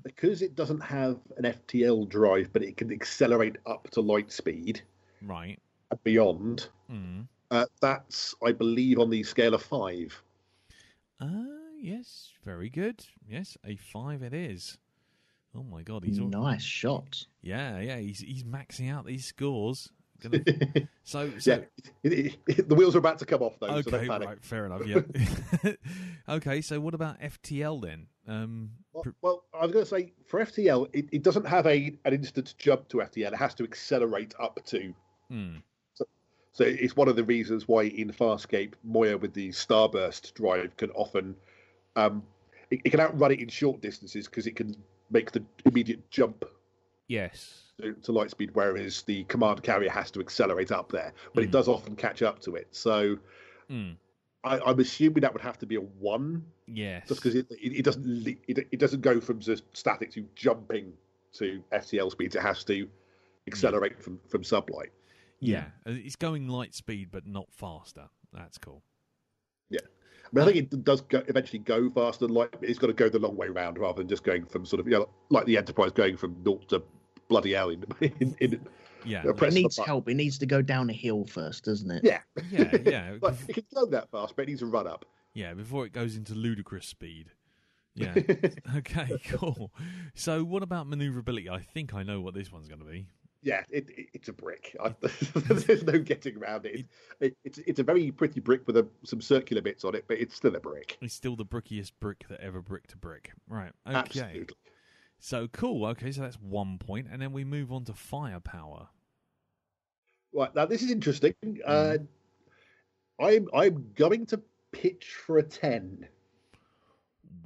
because it doesn't have an FTL drive, but it can accelerate up to light speed. Right. And beyond. That's, I believe, on the scale of 5. Yes. Very good. Yes, a 5 it is. Oh my God, he's nice shot. Yeah, he's maxing out these scores. So yeah, the wheels are about to come off though. Okay, so don't panic. Right, fair enough. Yeah. Okay, so what about FTL then? Well, I was going to say for FTL, it doesn't have an instant jump to FTL. It has to accelerate up to. So it's one of the reasons why in Farscape, Moya with the Starburst drive can often. it can outrun it in short distances because it can make the immediate jump Yes. to light speed, whereas the command carrier has to accelerate up there. But it does often catch up to it. So I'm assuming that would have to be a 1. Yes. Just because it doesn't go from just static to jumping to FTL speeds. It has to accelerate from sublight. Yeah. It's going light speed, but not faster. That's cool. Yeah. I mean, I think it does eventually go faster than light, but it's got to go the long way round rather than just going from sort of, like the Enterprise going from 0 to bloody hell in it needs help. It needs to go down a hill first, doesn't it? Yeah. Yeah. Like, it can go that fast, but it needs to run up. Yeah, before it goes into ludicrous speed. Yeah. Okay, cool. So what about maneuverability? I think I know what this one's going to be. Yeah, it's a brick. There's no getting around it. It's a very pretty brick with some circular bits on it, but it's still a brick. It's still the brickiest brick that ever bricked a brick. Right, okay. Absolutely. So cool, okay, so that's 1 point, and then we move on to firepower. Right, now this is interesting. I'm going to pitch for a 10.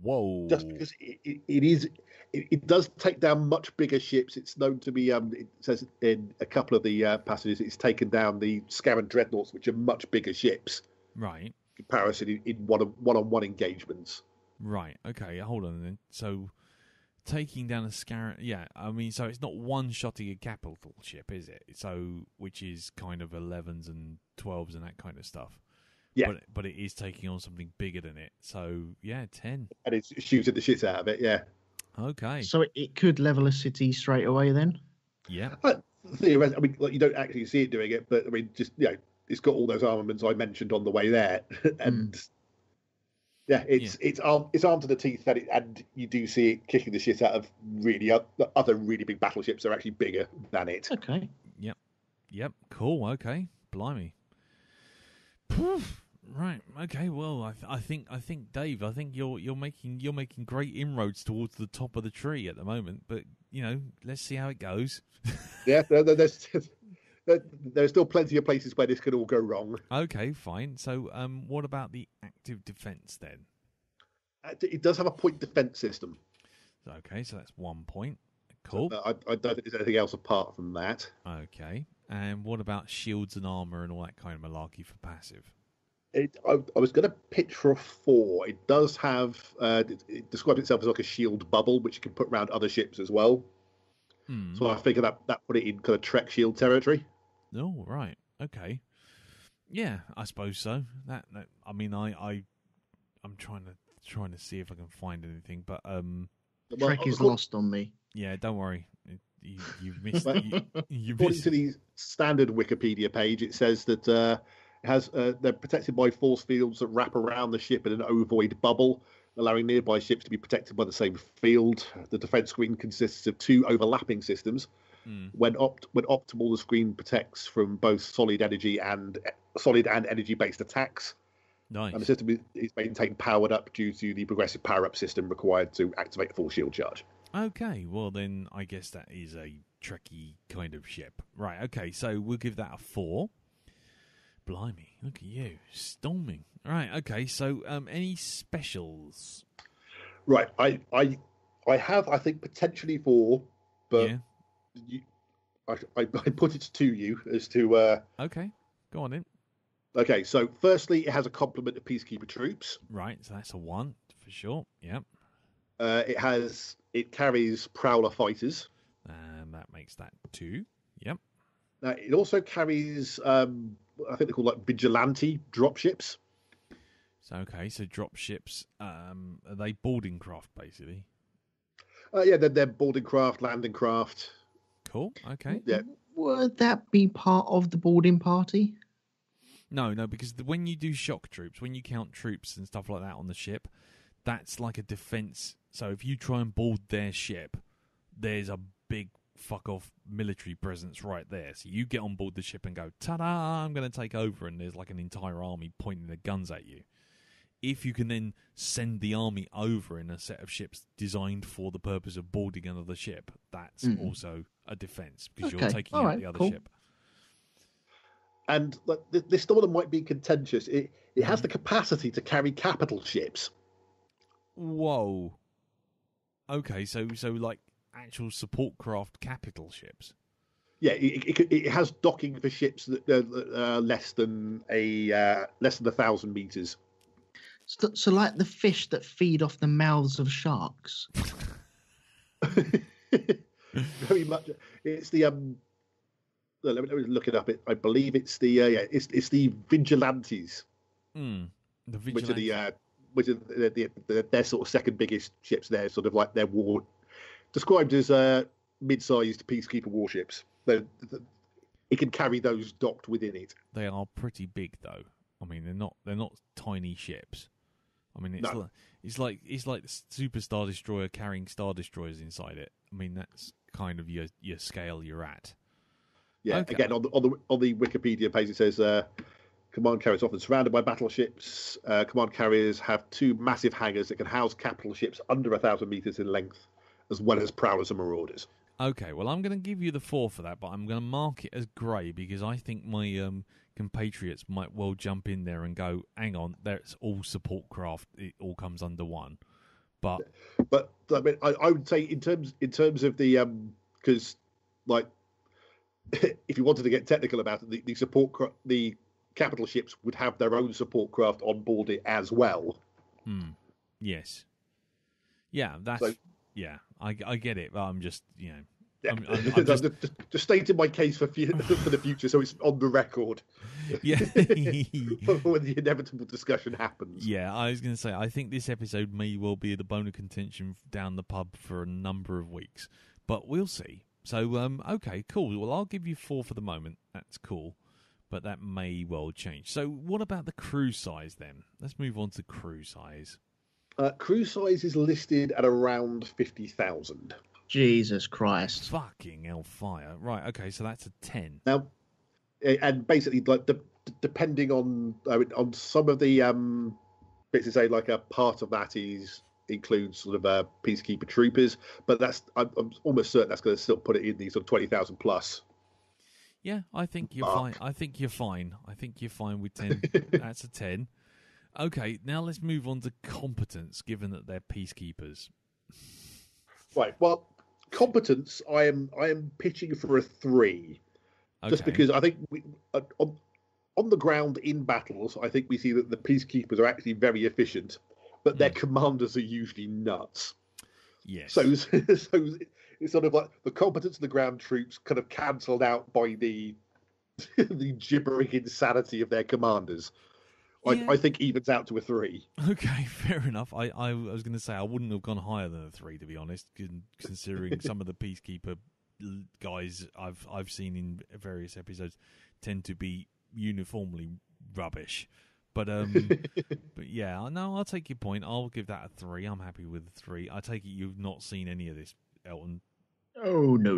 Whoa. Just because it does take down much bigger ships. It's known to be, it says in a couple of the passages, it's taken down the Scarran Dreadnoughts, which are much bigger ships. Right. In comparison in one-on-one engagements. Right, okay, hold on then. So, taking down a Scarran, so it's not one-shotting a capital ship, is it? So, which is kind of 11s and 12s and that kind of stuff. Yeah. But it is taking on something bigger than it. So, 10. And it's shooting the shit out of it, yeah. Okay. So it could level a city straight away then? Yeah. Theoretically, I mean, like, you don't actually see it doing it, but I mean, just, it's got all those armaments I mentioned on the way there. And it's armed to the teeth, and you do see it kicking the shit out of other really big battleships that are actually bigger than it. Okay. Yep. Cool. Okay. Blimey. Right. Okay. Well, I think Dave, I think you're making great inroads towards the top of the tree at the moment. But let's see how it goes. Yeah. There's still plenty of places where this could all go wrong. Okay. Fine. So, what about the active defense then? It does have a point defense system. Okay. So that's 1 point. Cool. So, I don't think there's anything else apart from that. Okay. And what about shields and armor and all that kind of malarkey for passive? I was going to pitch for a 4. It does have. It describes itself as like a shield bubble, which you can put around other ships as well. So I figure that put it in kind of Trek shield territory. Oh, right. Okay. Yeah, I suppose so. That I mean, I'm trying to see if I can find anything, but Trek is lost on me. Yeah, don't worry. You've missed. According to the standard Wikipedia page, it says that they're protected by force fields that wrap around the ship in an ovoid bubble, allowing nearby ships to be protected by the same field. The defense screen consists of 2 overlapping systems. When optimal, the screen protects from both solid and energy-based attacks. Nice. And the system is maintained powered up due to the progressive power-up system required to activate full shield charge. Okay, well then I guess that is a Trekkie kind of ship. Right, okay, so we'll give that a 4. Blimey, look at you, storming. Right, okay, so any specials? Right, I have, I think, potentially 4, but I put it to you as to... Okay, go on in. Okay, so firstly, it has a complement of Peacekeeper troops. Right, so that's a 1 for sure, yep. It carries Prowler fighters. And that makes that 2, yep. Now, it also carries... I think they're called like vigilante dropships. So dropships, are they boarding craft basically? They're boarding craft, landing craft. Cool. Okay. Yeah. Would that be part of the boarding party? No, because when you do shock troops, when you count troops and stuff like that on the ship, that's like a defense. So if you try and board their ship, there's a big fuck off military presence right there. So you get on board the ship and go, ta-da, I'm going to take over, and there's like an entire army pointing their guns at you. If you can then send the army over in a set of ships designed for the purpose of boarding another ship, that's also a defense because you're taking out the other ship. And this one might be contentious. It has the capacity to carry capital ships, Whoa. Okay, so like actual support craft capital ships. Yeah, it has docking for ships that are less than 1,000 meters. So like the fish that feed off the mouths of sharks. Very much. It's the let me look it up. I believe it's the it's the vigilantes. The vigilantes. Which are their sort of second biggest ships. They're sort of like their war, described as mid-sized peacekeeper warships. It can carry those docked within it. They are pretty big, though. I mean, they're not tiny ships. I mean, it's like the Super Star Destroyer carrying Star Destroyers inside it. I mean, that's kind of your scale you're at. Yeah. Okay. Again, on the Wikipedia page, it says command carriers often surrounded by battleships. Command carriers have two massive hangars that can house capital ships under 1,000 meters in length, as well as prowlers and marauders. Okay, well, I'm going to give you the 4 for that, but I'm going to mark it as grey because I think my compatriots might well jump in there and go, hang on, that's all support craft. It all comes under one. But I mean, I would say in terms of the because like if you wanted to get technical about it, the capital ships would have their own support craft on board it as well. Yes. Yeah, that's yeah. I get it, but I'm just I'm just stating my case for the future, so it's on the record. Yeah. When the inevitable discussion happens. Yeah, I was going to say, I think this episode may well be the bone of contention down the pub for a number of weeks, but we'll see. So, okay, cool. Well, I'll give you 4 for the moment. That's cool, but that may well change. So, what about the crew size then? Let's move on to crew size. Crew size is listed at around 50,000. Jesus Christ. Fucking hellfire. Right, okay, so that's a 10. Now, and basically, like depending on some of the bits, to say like a part of that includes sort of peacekeeper troopers, but I'm almost certain that's going to still put it in the sort of 20,000 plus. Yeah, I think you're fine. I think you're fine with 10. That's a 10. Okay, now let's move on to competence, given that they're peacekeepers. Right. Well, competence, I am pitching for a 3, just because I think on the ground in battles, I think we see that the peacekeepers are actually very efficient, but their commanders are usually nuts. Yes. So it's sort of like the competence of the ground troops kind of cancelled out by the the gibbering insanity of their commanders. Yeah. I think evens out to a 3. Okay, fair enough. I was going to say I wouldn't have gone higher than a 3, to be honest, considering some of the peacekeeper guys I've seen in various episodes tend to be uniformly rubbish. But but yeah, no, I'll take your point. I'll give that a 3. I'm happy with a 3. I take it you've not seen any of this, Elton. Oh no.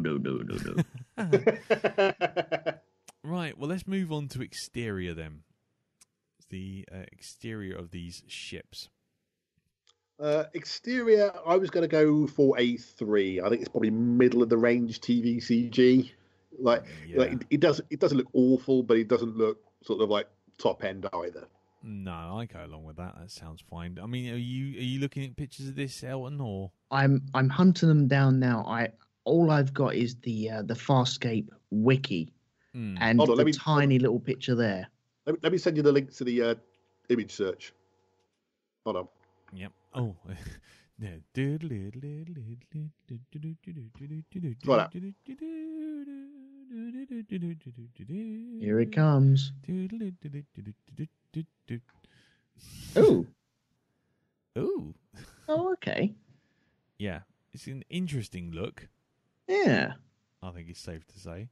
Right. Well, let's move on to exterior then. The exterior of these ships. Exterior, I was going to go for a 3. I think it's probably middle of the range TV CG. Like it doesn't look awful, but it doesn't look sort of like top end either. No, I go along with that. That sounds fine. I mean, are you looking at pictures of this, Elton, or I'm hunting them down now. All I've got is the Farscape wiki and the tiny little picture there. Let me send you the link to the image search. Hold on. Yep. Oh. Right. Here it comes. Ooh. Ooh. Oh, okay. Yeah. It's an interesting look. Yeah. I think it's safe to say.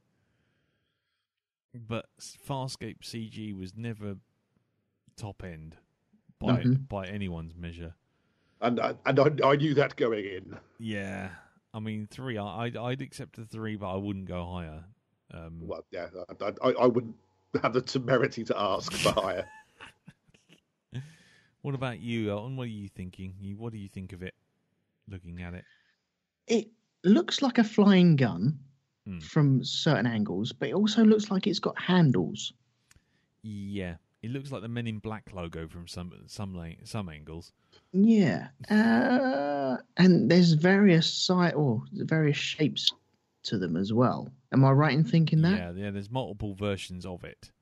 But Farscape CG was never top end by anyone's measure. And I knew that going in. Yeah. I mean, 3. I'd accept a 3, but I wouldn't go higher. Well, yeah, I wouldn't have the temerity to ask for higher. What about you, Elton? What are you thinking? What do you think of it, looking at it? It looks like a flying gun from certain angles, but it also looks like it's got handles. Yeah, It looks like the Men in Black logo from some angles. Yeah, and there's various various shapes to them as well. Am I right in thinking that? Yeah. There's multiple versions of it.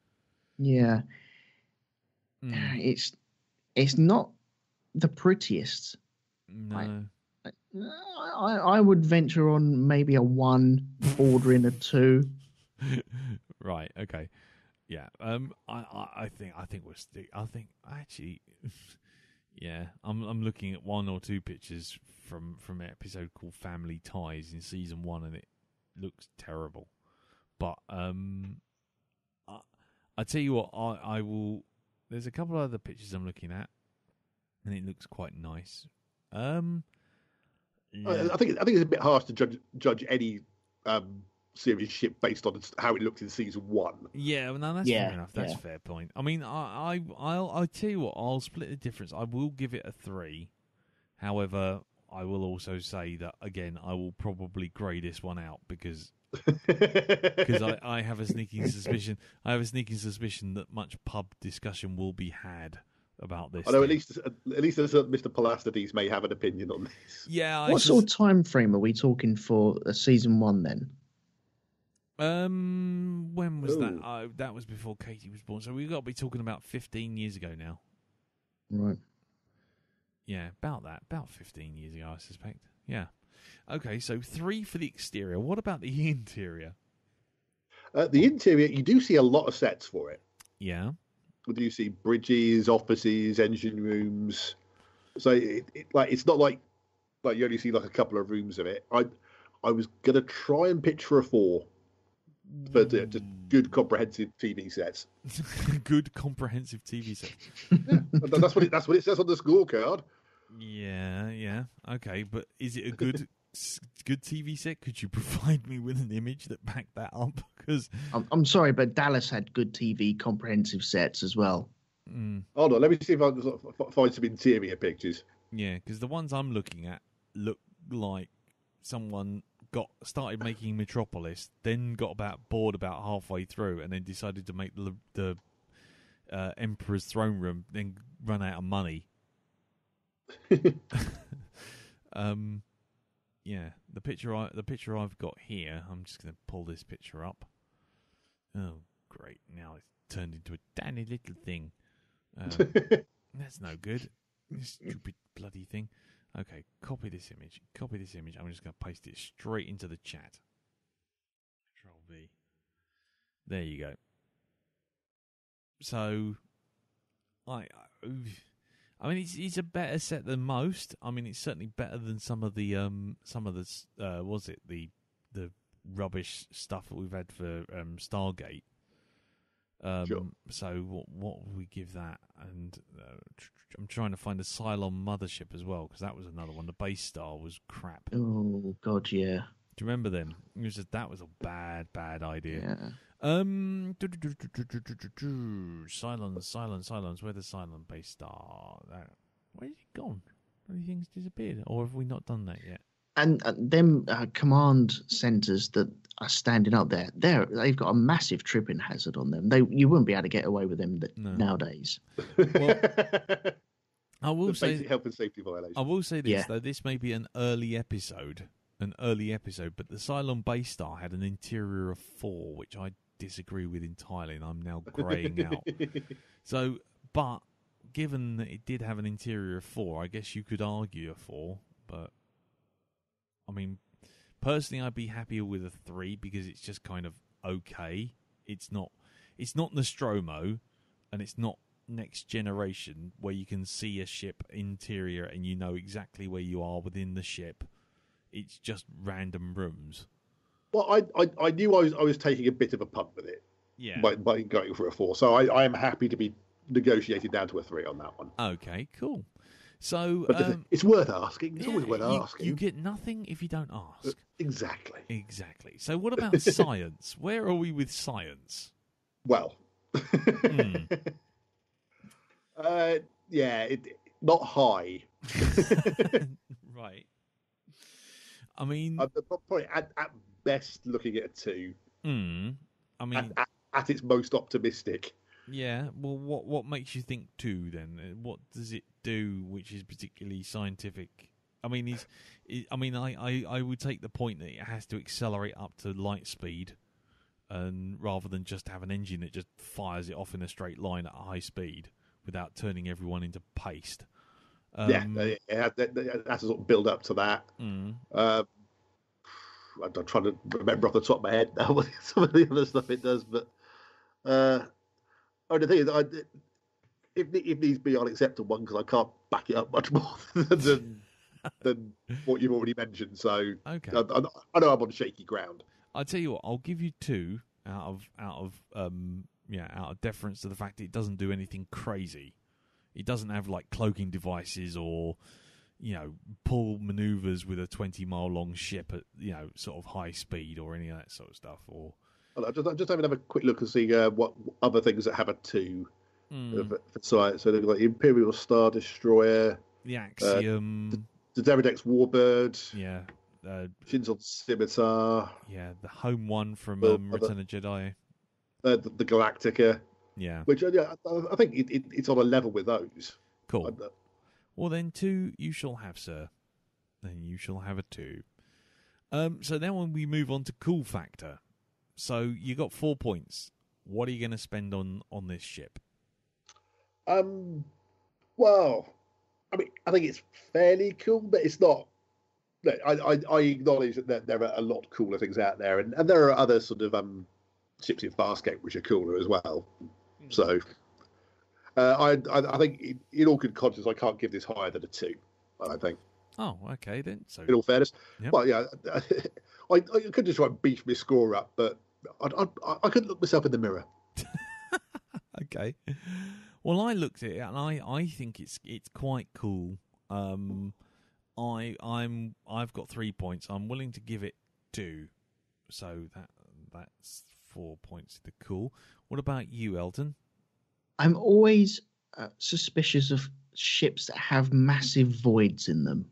Yeah, it's not the prettiest. No. I would venture on maybe a 1 bordering a 2. Right. Okay. Yeah. I think actually. Yeah. I'm looking at 1 or 2 pictures from an episode called Family Ties in season 1, and it looks terrible. But I tell you what, I will. There's a couple of other pictures I'm looking at, and it looks quite nice. Yeah. I think it's a bit harsh to judge any series ship based on how it looked in season 1. Yeah, well, no, that's fair enough. That's a fair point. I mean, I'll tell you what. I'll split the difference. I will give it a 3. However, I will also say that again, I will probably grey this one out because I have a sneaking suspicion. That much pub discussion will be had about this. I know at least Mr. Palastides may have an opinion on this. Yeah. What sort of time frame are we talking for season 1 then? When was that? That was before Katie was born, so we've got to be talking about 15 years ago now. Right. Yeah, about 15 years ago, I suspect. Yeah. Okay, so 3 for the exterior. What about the interior? The interior, you do see a lot of sets for it. Yeah. You see bridges, offices, engine rooms. So it's not like you only see like a couple of rooms of it. I was gonna try and pitch for a 4. But just good comprehensive TV sets. Good comprehensive TV sets. Yeah, that's what it says on the scorecard. Yeah. Okay, but is it a good TV set? Could you provide me with an image that backed that up? Because I'm sorry, but Dallas had good TV comprehensive sets as well. Hold on, let me see if I can find some interior pictures. Yeah, because the ones I'm looking at look like someone started making Metropolis, then got bored about halfway through, and then decided to make the Emperor's Throne Room, then run out of money. Yeah, the picture I've got here. I'm just going to pull this picture up. Oh, great! Now it's turned into a tiny little thing. That's no good. This stupid bloody thing. Okay, copy this image. I'm just going to paste it straight into the chat. Control V. There you go. So, I mean, it's a better set than most. I mean, it's certainly better than some of the the rubbish stuff that we've had for Stargate. Sure. So what would we give that? And I'm trying to find a Cylon mothership as well, because that was another one. The base star was crap. Oh God, yeah. Do you remember them? That was a bad idea. Yeah. Cylons. Where's the Cylon base star? Where's it gone? Anything's disappeared, or have we not done that yet? And them command centers that are standing up there, they've got a massive tripping hazard on them. You wouldn't be able to get away with them nowadays. Well, I will say health and safety violation. I will say this though: this may be an early episode, but the Cylon base star had an interior of 4, which I disagree with entirely, and I'm now greying out. So, but given that it did have an interior of 4, I guess you could argue a 4, but. I mean, personally, I'd be happier with a 3 because it's just kind of okay. It's not Nostromo, and it's not Next Generation where you can see a ship interior and you know exactly where you are within the ship. It's just random rooms. Well, I knew I was taking a bit of a punt with it. Yeah. By going for a 4, so I am happy to be negotiated down to a 3 on that one. Okay, cool. So it's worth asking. It's always worth asking. You get nothing if you don't ask. Exactly. So what about science? Where are we with science? Well, not high. Right. I mean, probably at best looking at a 2. I mean, at its most optimistic. Yeah. Well, what makes you think 2 then? What does it do which is particularly scientific? I mean, I would take the point that it has to accelerate up to light speed, and rather than just have an engine that just fires it off in a straight line at a high speed without turning everyone into paste. It has to sort of build up to that. I'm trying to remember off the top of my head now what some of the other stuff it does, but the thing is, if needs be, I'll accept one because I can't back it up much more than what you've already mentioned. So okay. I know I'm on shaky ground. I'll tell you what, I'll give you 2 out of deference to the fact that it doesn't do anything crazy. It doesn't have like cloaking devices or, pull maneuvers with a 20-mile long ship at, sort of high speed or any of that sort of stuff. Or just having a quick look and see what other things that have a 2. So they've got the Imperial Star Destroyer, the Axiom, the Deredex Warbird, Shinzon Scimitar, the home one from Return of Jedi, the Galactica. Yeah. Which, I think it's on a level with those. Cool. Well, then 2 you shall have, sir. Then you shall have a 2. So then when we move on to cool factor. So you got 4 points. What are you going to spend on this ship? Well, I mean, I think it's fairly cool, but it's not. I acknowledge that there are a lot cooler things out there, and there are other sort of ships in Farscape which are cooler as well. So, I think in all good conscience, I can't give this higher than a 2. I think. Oh, okay then. So, in all fairness, yep. Well, yeah, I could just try and beef my score up, but I couldn't look myself in the mirror. Okay. Well, I looked at it and I think it's quite cool. I've got 3 points. I'm willing to give it 2. So that's 4 points to cool. What about you, Elton? I'm always suspicious of ships that have massive voids in them.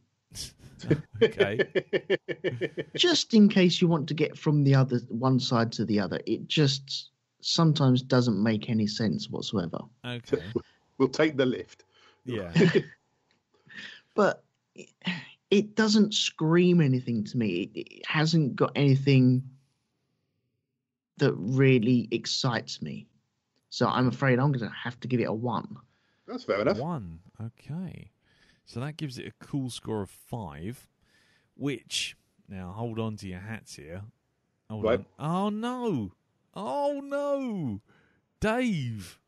Okay. Just in case you want to get from the other one side to the other. It just sometimes doesn't make any sense whatsoever. Okay. We'll take the lift. Yeah. But it doesn't scream anything to me. It hasn't got anything that really excites me. So I'm afraid I'm going to have to give it a 1. That's fair enough. 1. Okay. So that gives it a cool score of 5, which, now hold on to your hats here. Hold on. Oh, no. Oh, no. Dave.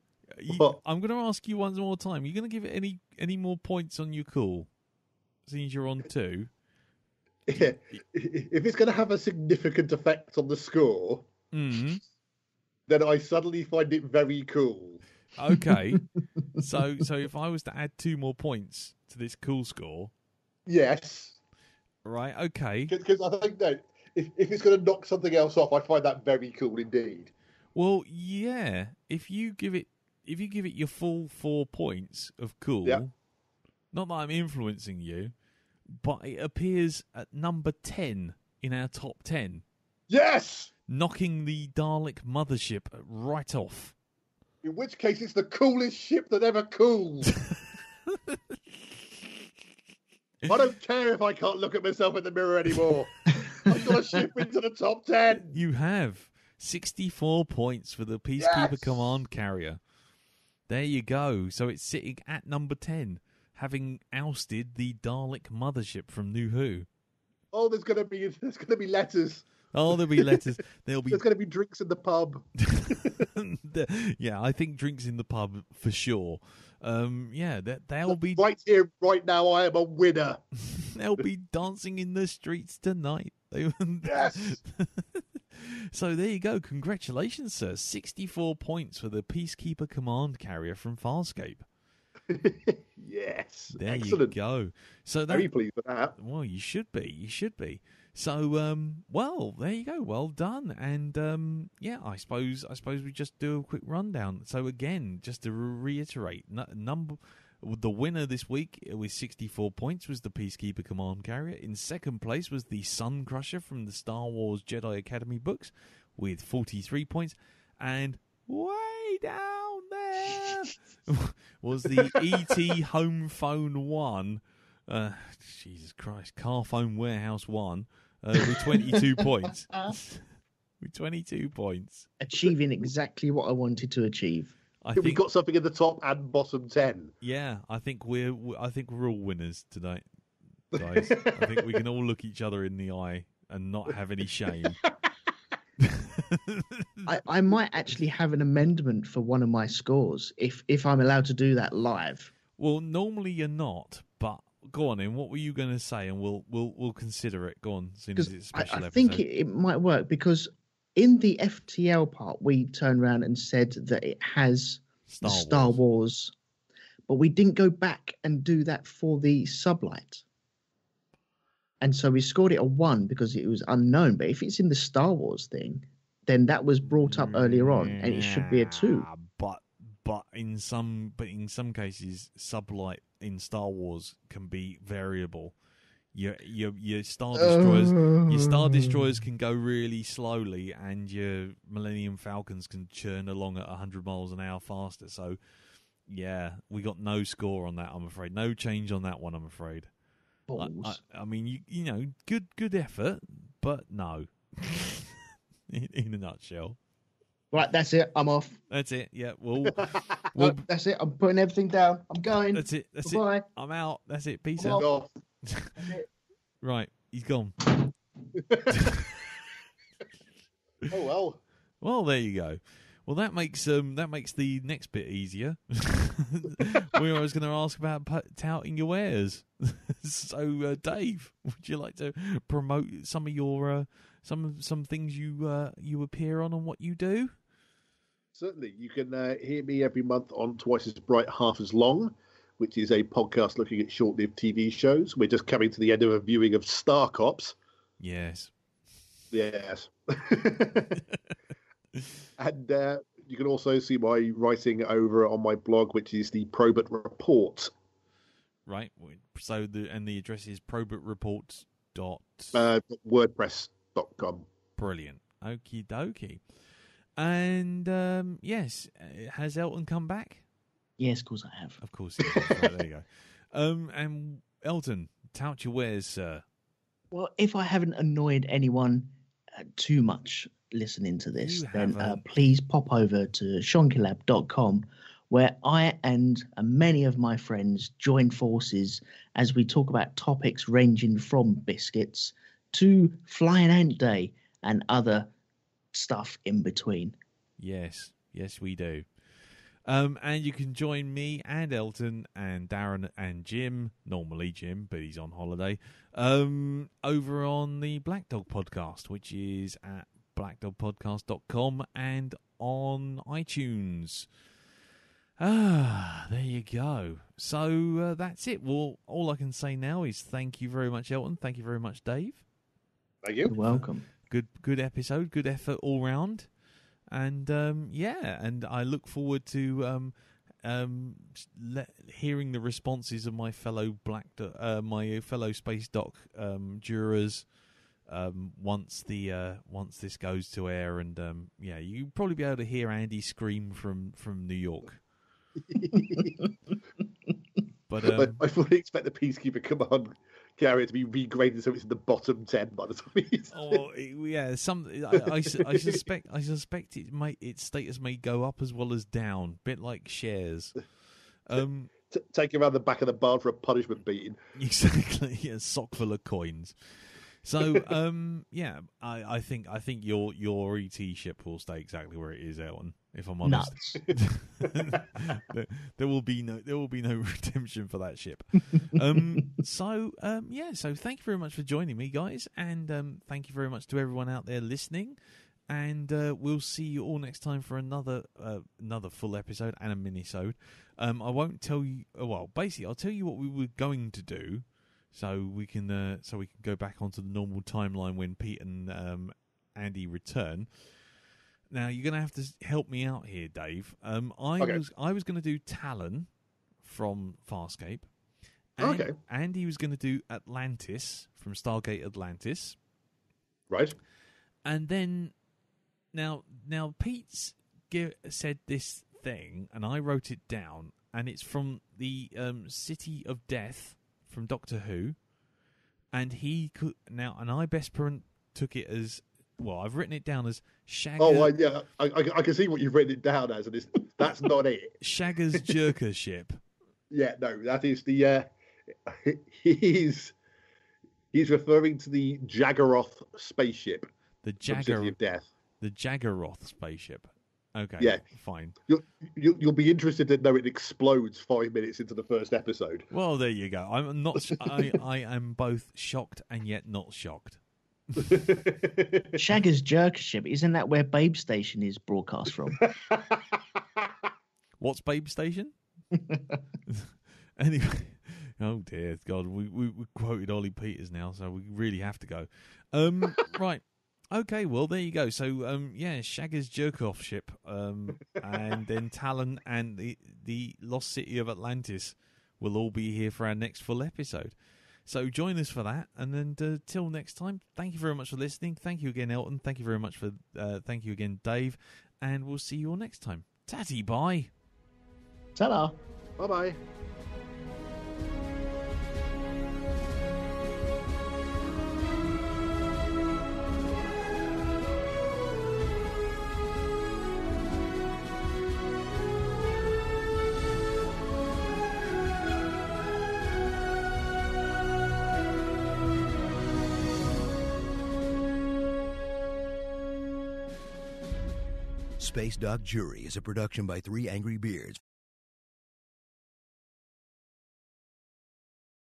I'm going to ask you one more time. Are you going to give it any more points on your cool? Since you're on 2. Yeah. If it's going to have a significant effect on the score, then I suddenly find it very cool. Okay. So if I was to add 2 more points to this cool score. Yes. Right, okay. Because I think that if it's going to knock something else off, I find that very cool indeed. Well, yeah. If you give it your full 4 points of cool, not that I'm influencing you, but it appears at number 10 in our top 10. Yes! Knocking the Dalek mothership right off. In which case, it's the coolest ship that ever cooled. I don't care if I can't look at myself in the mirror anymore. I've got a ship into the top 10. You have 64 points for the Peacekeeper Command Carrier. There you go. So it's sitting at number 10, having ousted the Dalek mothership from New Who. Oh, there's going to be letters. Oh, there'll be letters. There's going to be drinks in the pub. Yeah, I think drinks in the pub for sure. They'll be right here, right now. I am a winner. They'll be dancing in the streets tonight. Yes. So there you go. Congratulations, sir. 64 points for the Peacekeeper Command Carrier from Farscape. Yes. There Excellent. you go. So very pleased with that. Well, you should be. You should be. So, well, there you go. Well done. And I suppose we just do a quick rundown. So again, just to reiterate, the winner this week with 64 points was the Peacekeeper Command Carrier. In second place was the Suncrusher from the Star Wars Jedi Academy books with 43 points. And way down there, somewhere was the E.T. Home Phone 1. Jesus Christ. Carphone Warehouse 1 with 22 points. With 22 points. Achieving exactly what I wanted to achieve. We got something in the top and bottom 10. Yeah, I think we're all winners tonight, guys. I think we can all look each other in the eye and not have any shame. I might actually have an amendment for one of my scores if I'm allowed to do that live. Well, normally you're not, but go on in. What were you going to say? And we'll consider it. Go on, as soon as it's a special episode. I think it might work because in the FTL part we turned around and said that it has Star Wars, but we didn't go back and do that for the sublight. And so we scored it a 1 because it was unknown. But if it's in the Star Wars thing, then that was brought up earlier on, and it should be a 2. But in some cases, sublight in Star Wars can be variable. Your Star Destroyers can go really slowly, and your Millennium Falcons can churn along at 100 miles an hour faster. So, yeah, we got no score on that. I'm afraid, no change on that one. I'm afraid. I mean, you know, good effort, but no. in a nutshell. Right, that's it. I'm off. That's it. Yeah. Well, that's it. I'm putting everything down. I'm going. That's it. That's Bye-bye. it. I'm out. That's it. Peace I'm out. off. Right, he's gone. Oh well. Well, there you go. Well, that makes the next bit easier. We was going to ask about touting your wares. So, Dave, would you like to promote some of your some things you appear on and what you do? Certainly. You can hear me every month on Twice as Bright, Half as Long, which is a podcast looking at short-lived TV shows. We're just coming to the end of a viewing of Star Cops. Yes. Yes. And you can also see my writing over on my blog, which is the Probert Report. Right. So the address is probertreport. WordPress.com. Brilliant. Okie dokie. And yes, has Elton come back? Yes, of course I have. Of course he has. Right, there you go. And Elton, tout your wares, sir. Well, if I haven't annoyed anyone too much listening to this, then please pop over to shonkilab.com, where I and many of my friends join forces as we talk about topics ranging from biscuits to Flying Ant Day and other stuff in between. Yes, we do. And you can join me and Elton and Darren and Jim, normally Jim, but he's on holiday, over on the Black Dog Podcast, which is at blackdogpodcast.com and on iTunes. There you go. So that's it. Well, all I can say now is thank you very much, Elton. Thank you very much, Dave. Thank you. You're welcome. Good episode. Good effort all round. And and I look forward to hearing the responses of my fellow my fellow Space Doc jurors once this goes to air, and you'll probably be able to hear Andy scream from New York. But I fully expect the Peacekeeper Command Carrier to be regraded so it's in the bottom 10 by the time he's I suspect its status may go up as well as down, bit like shares. Take him around the back of the barn for a punishment beating. Exactly, a sock full of coins. So I think your ET ship will stay exactly where it is, Elton. If I'm honest, there will be no redemption for that ship. So thank you very much for joining me, guys, and thank you very much to everyone out there listening. And we'll see you all next time for another full episode and a mini-sode. I won't tell you. Well, basically, I'll tell you what we were going to do, so we can go back onto the normal timeline when Pete and Andy return. Now you're going to have to help me out here, Dave. I was going to do Talon from Farscape. Okay. Andy was going to do Atlantis from Stargate Atlantis. Right. And then now Pete's said this thing, and I wrote it down, and it's from the City of Death from Doctor Who, and I best took it as, well, I've written it down as Shagger. Oh, yeah, I can see what you've written it down as, and that's not it. Shagger's Jerker ship. Yeah, no, that is the. He's referring to the Jaggeroth spaceship. The City of Death. The Jaggeroth spaceship. Okay, yeah, fine. You'll be interested to know it explodes 5 minutes into the first episode. Well, there you go. I'm not. I am both shocked and yet not shocked. Shagger's Jerk Ship, isn't that where Babe Station is broadcast from? What's Babe Station? Anyway, oh dear God, we quoted Ollie Peters now, so we really have to go. Right. Okay, well, there you go. So, Shagger's Jerk-Off ship, and then Talon and the Lost City of Atlantis will all be here for our next full episode. So join us for that, and then till next time, thank you very much for listening. Thank you again, Elton. Thank you very much thank you again, Dave, and we'll see you all next time. Tatty, bye. Ta-da. Bye-bye. Space Doc Jury is a production by Three Angry Beards.